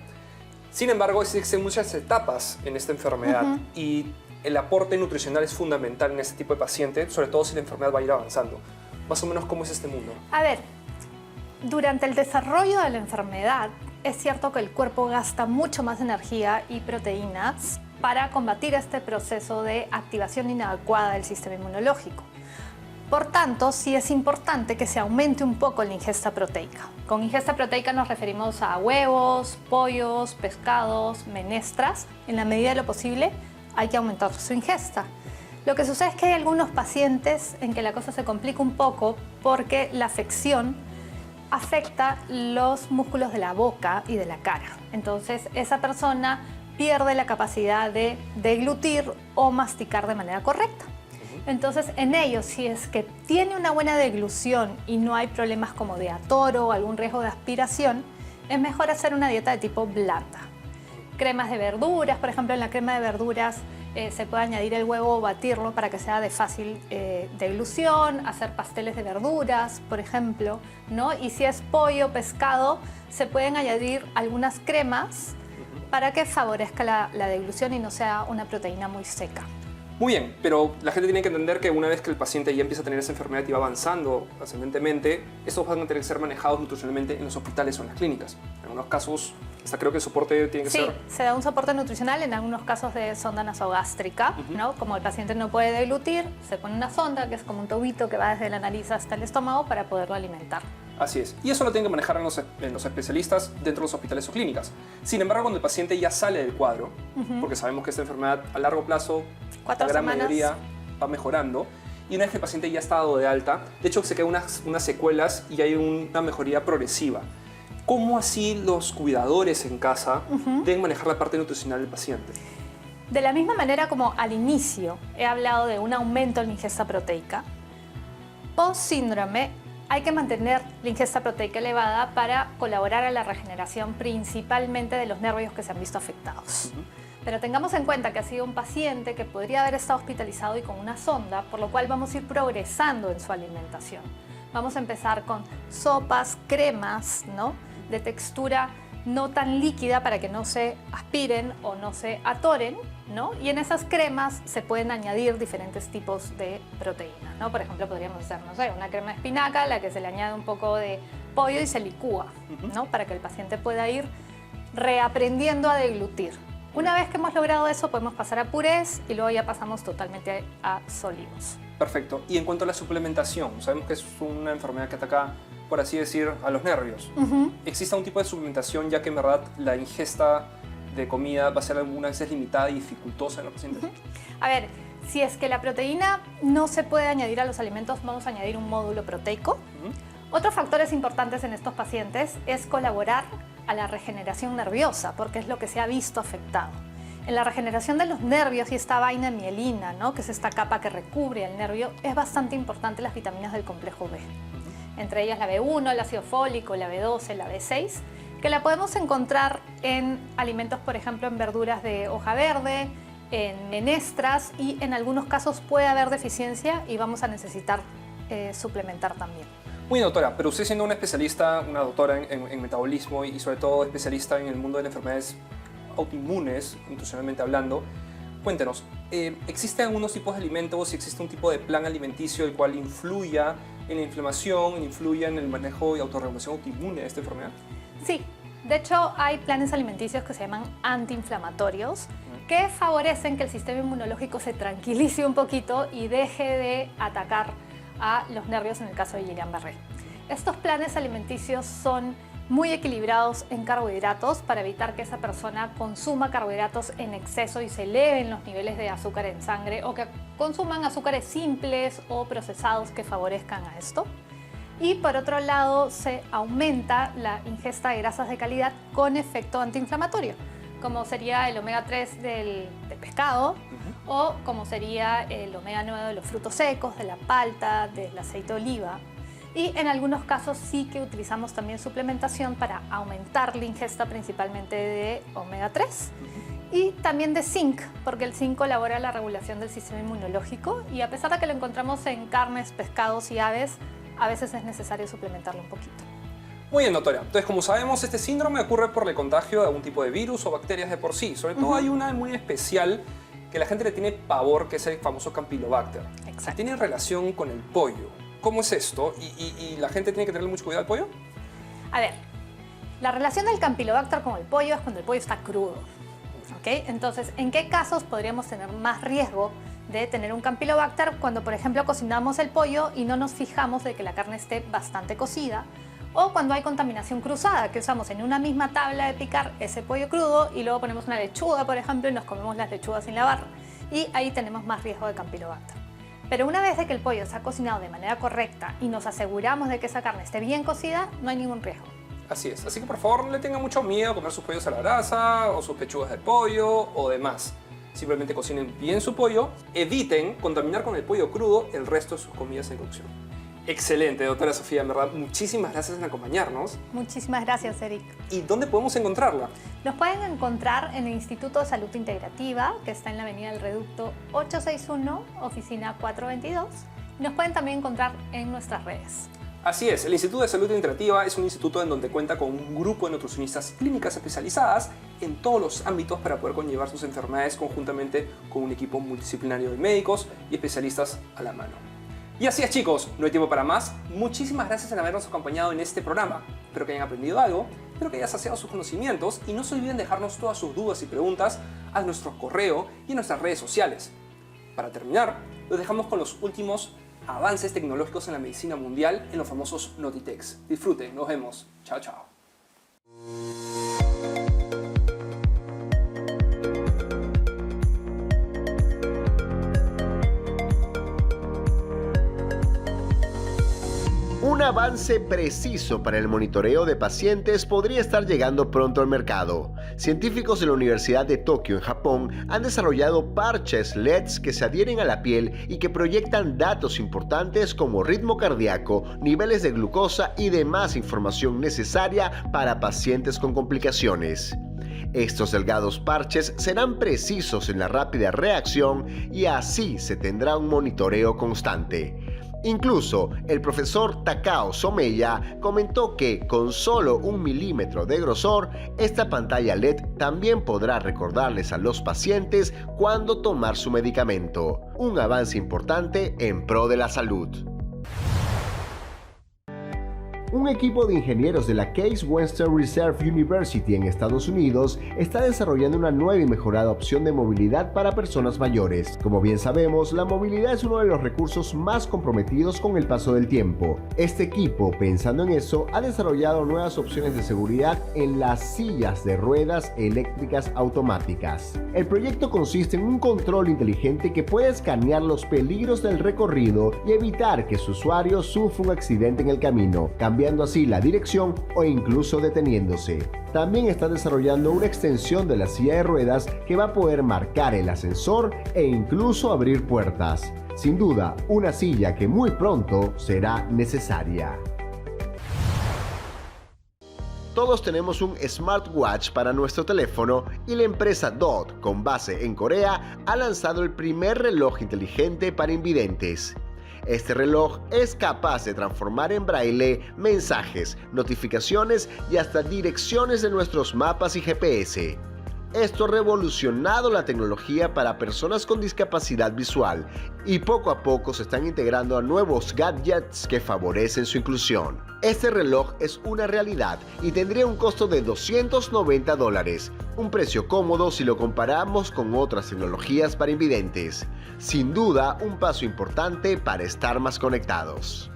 Sin embargo, existen muchas etapas en esta enfermedad y el aporte nutricional es fundamental en este tipo de paciente, sobre todo si la enfermedad va a ir avanzando. Más o menos, ¿cómo es este mundo? A ver, durante el desarrollo de la enfermedad, es cierto que el cuerpo gasta mucho más energía y proteínas para combatir este proceso de activación inadecuada del sistema inmunológico. Por tanto, sí es importante que se aumente un poco la ingesta proteica. Con ingesta proteica nos referimos a huevos, pollos, pescados, menestras. En la medida de lo posible hay que aumentar su ingesta. Lo que sucede es que hay algunos pacientes en que la cosa se complica un poco porque la afección afecta los músculos de la boca y de la cara. Entonces, esa persona pierde la capacidad de deglutir o masticar de manera correcta. Entonces, en ellos, si es que tiene una buena deglución y no hay problemas como de atoro o algún riesgo de aspiración, es mejor hacer una dieta de tipo blanda. Cremas de verduras, por ejemplo, en la crema de verduras se puede añadir el huevo o batirlo para que sea de fácil deglución, hacer pasteles de verduras, por ejemplo, ¿no? Y si es pollo, pescado, se pueden añadir algunas cremas para que favorezca la deglución y no sea una proteína muy seca. Muy bien, pero la gente tiene que entender que una vez que el paciente ya empieza a tener esa enfermedad y va avanzando ascendentemente, estos van a tener que ser manejados nutricionalmente en los hospitales o en las clínicas. En algunos casos, hasta creo que el soporte tiene que ser... Sí, se da un soporte nutricional en algunos casos de sonda nasogástrica, ¿no? Como el paciente no puede deglutir, se pone una sonda que es como un tubito que va desde la nariz hasta el estómago para poderlo alimentar. Así es. Y eso lo tienen que manejar en los especialistas dentro de los hospitales o clínicas. Sin embargo, cuando el paciente ya sale del cuadro, porque sabemos que esta enfermedad a largo plazo, la gran mayoría va mejorando, y una vez que el paciente ya ha estado de alta, de hecho se quedan unas secuelas y hay una mejoría progresiva. ¿Cómo así los cuidadores en casa deben manejar la parte nutricional del paciente? De la misma manera como al inicio he hablado de un aumento en la ingesta proteica, post-síndrome hay que mantener la ingesta proteica elevada para colaborar a la regeneración principalmente de los nervios que se han visto afectados. Pero tengamos en cuenta que ha sido un paciente que podría haber estado hospitalizado y con una sonda, por lo cual vamos a ir progresando en su alimentación. Vamos a empezar con sopas, cremas, ¿no? De textura no tan líquida para que no se aspiren o no se atoren, ¿no? Y en esas cremas se pueden añadir diferentes tipos de proteína, ¿no? Por ejemplo, podríamos hacer, no sé, una crema de espinaca a la que se le añade un poco de pollo y se licúa, ¿no? Para que el paciente pueda ir reaprendiendo a deglutir. Una vez que hemos logrado eso, podemos pasar a purés y luego ya pasamos totalmente a sólidos. Perfecto. Y en cuanto a la suplementación, sabemos que es una enfermedad que ataca, por así decir, a los nervios. ¿Existe un tipo de suplementación ya que en verdad la ingesta de comida va a ser algunas veces limitada y dificultosa en los pacientes? A ver, si es que la proteína no se puede añadir a los alimentos, vamos a añadir un módulo proteico. Otros factores importantes en estos pacientes es colaborar a la regeneración nerviosa, porque es lo que se ha visto afectado. En la regeneración de los nervios y esta vaina mielina, ¿no? Que es esta capa que recubre el nervio, es bastante importante las vitaminas del complejo B. Entre ellas la B1, el ácido fólico, la B12, la B6, que la podemos encontrar en alimentos, por ejemplo, en verduras de hoja verde, en menestras y en algunos casos puede haber deficiencia y vamos a necesitar suplementar también. Muy bien, doctora, pero usted siendo una especialista, una doctora en metabolismo y sobre todo especialista en el mundo de las enfermedades autoinmunes, nutricionalmente hablando, cuéntenos, ¿existen algunos tipos de alimentos y existe un tipo de plan alimenticio el cual influya en la inflamación, influya en el manejo y autorregulación autoinmune de esta enfermedad? Sí, de hecho hay planes alimenticios que se llaman antiinflamatorios que favorecen que el sistema inmunológico se tranquilice un poquito y deje de atacar a los nervios en el caso de Guillain-Barré. Estos planes alimenticios son muy equilibrados en carbohidratos para evitar que esa persona consuma carbohidratos en exceso y se eleven los niveles de azúcar en sangre o que consuman azúcares simples o procesados que favorezcan a esto. Y por otro lado se aumenta la ingesta de grasas de calidad con efecto antiinflamatorio, como sería el omega 3 del pescado o como sería el omega 9 de los frutos secos, de la palta, del aceite de oliva. Y en algunos casos sí que utilizamos también suplementación para aumentar la ingesta principalmente de omega 3 y también de zinc, porque el zinc colabora a la regulación del sistema inmunológico y a pesar de que lo encontramos en carnes, pescados y aves, a veces es necesario suplementarlo un poquito. Muy bien, doctora. Entonces, como sabemos, este síndrome ocurre por el contagio de algún tipo de virus o bacterias de por sí. Sobre todo hay una muy especial que la gente le tiene pavor, que es el famoso Campylobacter. Exacto. ¿Tiene relación con el pollo? ¿Cómo es esto? ¿Y la gente tiene que tenerle mucho cuidado al pollo? A ver, la relación del Campylobacter con el pollo es cuando el pollo está crudo. ¿Okay? Entonces, ¿en qué casos podríamos tener más riesgo de tener un Campylobacter? Cuando, por ejemplo, cocinamos el pollo y no nos fijamos de que la carne esté bastante cocida, o cuando hay contaminación cruzada, que usamos en una misma tabla de picar ese pollo crudo y luego ponemos una lechuga, por ejemplo, y nos comemos las lechugas sin lavar. Y ahí tenemos más riesgo de Campylobacter. Pero una vez de que el pollo se ha cocinado de manera correcta y nos aseguramos de que esa carne esté bien cocida, no hay ningún riesgo. Así es. Así que por favor no le tengan mucho miedo a comer sus pollos a la brasa o sus pechugas de pollo o demás. Simplemente cocinen bien su pollo, eviten contaminar con el pollo crudo el resto de sus comidas en cocción. Excelente, doctora Sofía, en verdad, muchísimas gracias por acompañarnos. Muchísimas gracias, Eric. ¿Y dónde podemos encontrarla? Nos pueden encontrar en el Instituto de Salud Integrativa, que está en la Avenida del Reducto 861, oficina 422. Nos pueden también encontrar en nuestras redes. Así es, el Instituto de Salud Integrativa es un instituto en donde cuenta con un grupo de nutricionistas clínicas especializadas en todos los ámbitos para poder conllevar sus enfermedades conjuntamente con un equipo multidisciplinario de médicos y especialistas a la mano. Y así es, chicos, no hay tiempo para más. Muchísimas gracias por habernos acompañado en este programa. Espero que hayan aprendido algo, espero que hayan saciado sus conocimientos y no se olviden dejarnos todas sus dudas y preguntas a nuestro correo y en nuestras redes sociales. Para terminar, los dejamos con los últimos avances tecnológicos en la medicina mundial en los famosos Notitex. Disfruten, nos vemos. Chao, chao. Un avance preciso para el monitoreo de pacientes podría estar llegando pronto al mercado. Científicos de la Universidad de Tokio, en Japón, han desarrollado parches LEDs que se adhieren a la piel y que proyectan datos importantes como ritmo cardíaco, niveles de glucosa y demás información necesaria para pacientes con complicaciones. Estos delgados parches serán precisos en la rápida reacción y así se tendrá un monitoreo constante. Incluso, el profesor Takao Someya comentó que con solo 1 milímetro de grosor, esta pantalla LED también podrá recordarles a los pacientes cuándo tomar su medicamento. Un avance importante en pro de la salud. Un equipo de ingenieros de la Case Western Reserve University en Estados Unidos está desarrollando una nueva y mejorada opción de movilidad para personas mayores. Como bien sabemos, la movilidad es uno de los recursos más comprometidos con el paso del tiempo. Este equipo, pensando en eso, ha desarrollado nuevas opciones de seguridad en las sillas de ruedas eléctricas automáticas. El proyecto consiste en un control inteligente que puede escanear los peligros del recorrido y evitar que su usuario sufra un accidente en el camino, cambiando así la dirección o incluso deteniéndose. También está desarrollando una extensión de la silla de ruedas que va a poder marcar el ascensor e incluso abrir puertas. Sin duda, una silla que muy pronto será necesaria. Todos tenemos un smartwatch para nuestro teléfono y la empresa DOT, con base en Corea, ha lanzado el primer reloj inteligente para invidentes. Este reloj es capaz de transformar en braille mensajes, notificaciones y hasta direcciones de nuestros mapas y GPS. Esto ha revolucionado la tecnología para personas con discapacidad visual y poco a poco se están integrando a nuevos gadgets que favorecen su inclusión. Este reloj es una realidad y tendría un costo de $290, un precio cómodo si lo comparamos con otras tecnologías para invidentes. Sin duda, un paso importante para estar más conectados.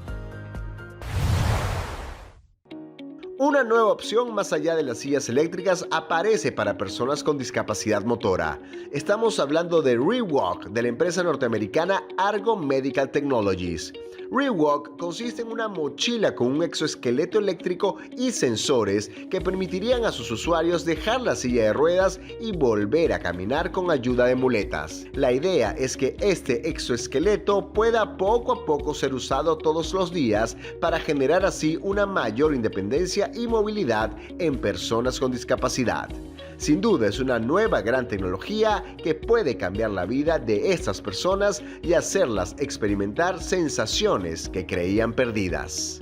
Una nueva opción más allá de las sillas eléctricas aparece para personas con discapacidad motora. Estamos hablando de ReWalk, de la empresa norteamericana Argo Medical Technologies. ReWalk consiste en una mochila con un exoesqueleto eléctrico y sensores que permitirían a sus usuarios dejar la silla de ruedas y volver a caminar con ayuda de muletas. La idea es que este exoesqueleto pueda poco a poco ser usado todos los días para generar así una mayor independencia y movilidad en personas con discapacidad. Sin duda es una nueva gran tecnología que puede cambiar la vida de estas personas y hacerlas experimentar sensaciones que creían perdidas.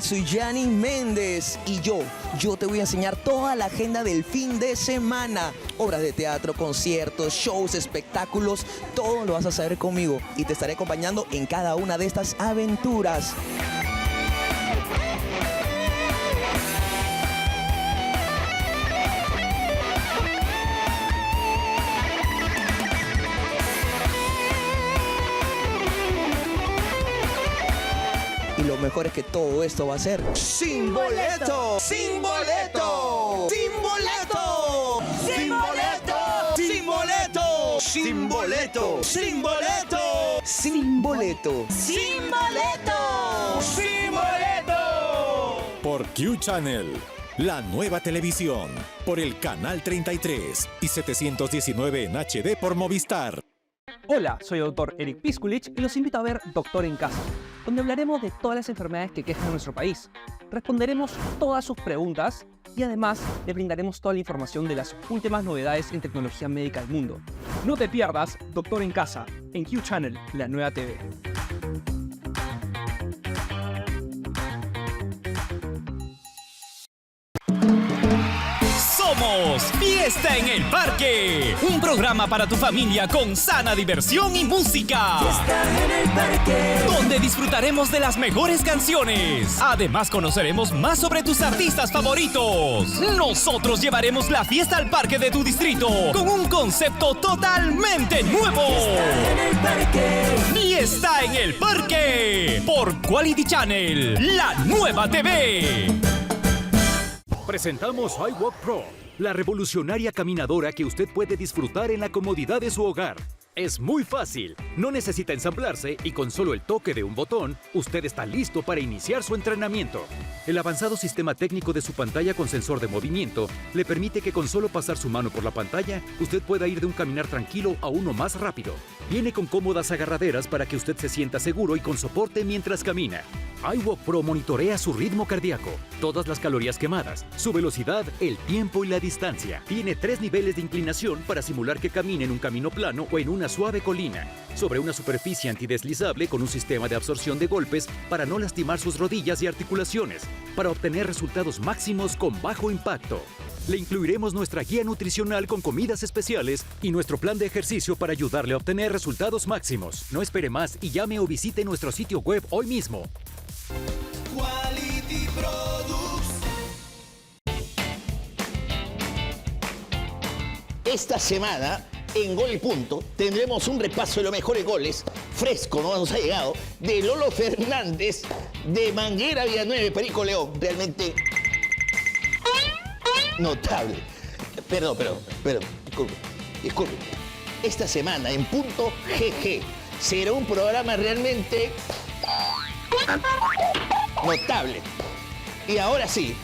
Soy Gianni Méndez y yo te voy a enseñar toda la agenda del fin de semana. Obras de teatro, conciertos, shows, espectáculos, todo lo vas a saber conmigo y te estaré acompañando en cada una de estas aventuras. Y lo mejor es que todo esto va a ser sin boleto. ¡Sin boleto! ¡Sin boleto! ¡Sin boleto! ¡Sin boleto! ¡Sin boleto! ¡Sin boleto! ¡Sin boleto! ¡Sin boleto! ¡Sin boleto! Por Q Channel, la nueva televisión. Por el canal 33 y 719 en HD por Movistar. Hola, soy el Dr. Eric Piskulich y los invito a ver Doctor en Casa, donde hablaremos de todas las enfermedades que quejan a nuestro país. Responderemos todas sus preguntas y además le brindaremos toda la información de las últimas novedades en tecnología médica del mundo. No te pierdas Doctor en Casa en Q Channel, la nueva TV. Somos Fiesta en el Parque, un programa para tu familia con sana diversión y música. Fiesta en el Parque, donde disfrutaremos de las mejores canciones. Además conoceremos más sobre tus artistas favoritos. Nosotros llevaremos la fiesta al parque de tu distrito con un concepto totalmente nuevo. Fiesta en el Parque. Fiesta en el Parque por Quality Channel, la nueva TV. Presentamos iWalk Pro, la revolucionaria caminadora que usted puede disfrutar en la comodidad de su hogar. Es muy fácil, no necesita ensamblarse y con solo el toque de un botón, usted está listo para iniciar su entrenamiento. El avanzado sistema técnico de su pantalla con sensor de movimiento le permite que con solo pasar su mano por la pantalla, usted pueda ir de un caminar tranquilo a uno más rápido. Viene con cómodas agarraderas para que usted se sienta seguro y con soporte mientras camina. iWalk Pro monitorea su ritmo cardíaco, todas las calorías quemadas, su velocidad, el tiempo y la distancia. Tiene 3 niveles de inclinación para simular que camine en un camino plano o en una suave colina, sobre una superficie antideslizable con un sistema de absorción de golpes para no lastimar sus rodillas y articulaciones, para obtener resultados máximos con bajo impacto. Le incluiremos nuestra guía nutricional con comidas especiales y nuestro plan de ejercicio para ayudarle a obtener resultados máximos. No espere más y llame o visite nuestro sitio web hoy mismo. Quality Products. Esta semana, en Gol y Punto, tendremos un repaso de los mejores goles, fresco, ¿no? Nos ha llegado, de Lolo Fernández, de Manguera Villanueva, Perico León. Realmente notable. Perdón, disculpe. Esta semana, en Punto GG, será un programa realmente notable. Y ahora sí.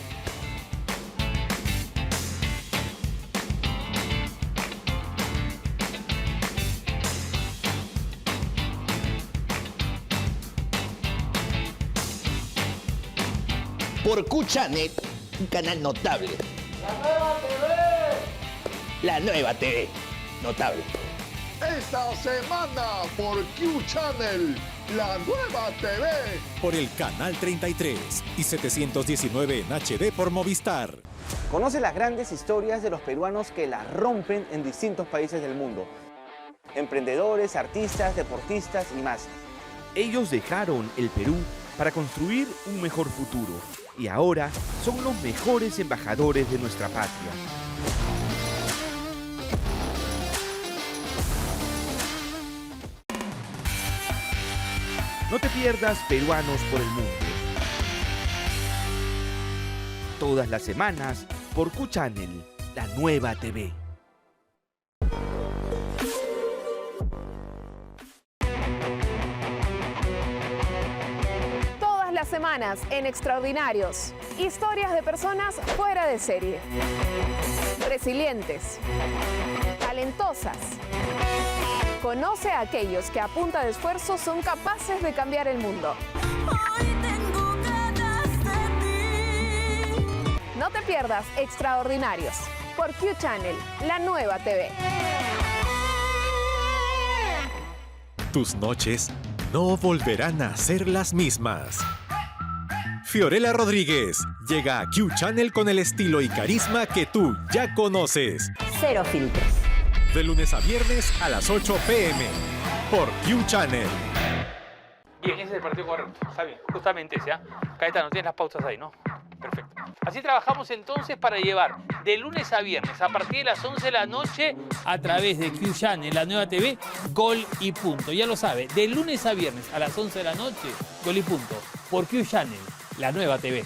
Por Q Channel, un canal notable. ¡La nueva TV! La nueva TV, notable. Esta semana por Q Channel, la nueva TV. Por el canal 33 y 719 en HD por Movistar. Conoce las grandes historias de los peruanos que la rompen en distintos países del mundo. Emprendedores, artistas, deportistas y más. Ellos dejaron el Perú para construir un mejor futuro y ahora son los mejores embajadores de nuestra patria. No te pierdas Peruanos por el Mundo. Todas las semanas por Q Channel, la nueva TV. Todas las semanas en Extraordinarios, historias de personas fuera de serie. Resilientes, talentosas. Conoce a aquellos que a punta de esfuerzo son capaces de cambiar el mundo. No te pierdas Extraordinarios por Q Channel, la nueva TV. Tus noches no volverán a ser las mismas. Fiorella Rodríguez llega a Q Channel con el estilo y carisma que tú ya conoces. Cero filtros. De lunes a viernes a las 8 p.m. por Q Channel. Bien, ese es el partido correcto. Está bien, justamente ese, ¿ah? Caetano, tienes las pausas ahí, ¿no? Perfecto. Así trabajamos entonces para llevar de lunes a viernes a partir de las 11 de la noche a través de Q Channel, la nueva TV, Gol y Punto. Ya lo sabe, de lunes a viernes a las 11 de la noche, Gol y Punto, por Q Channel, la nueva TV.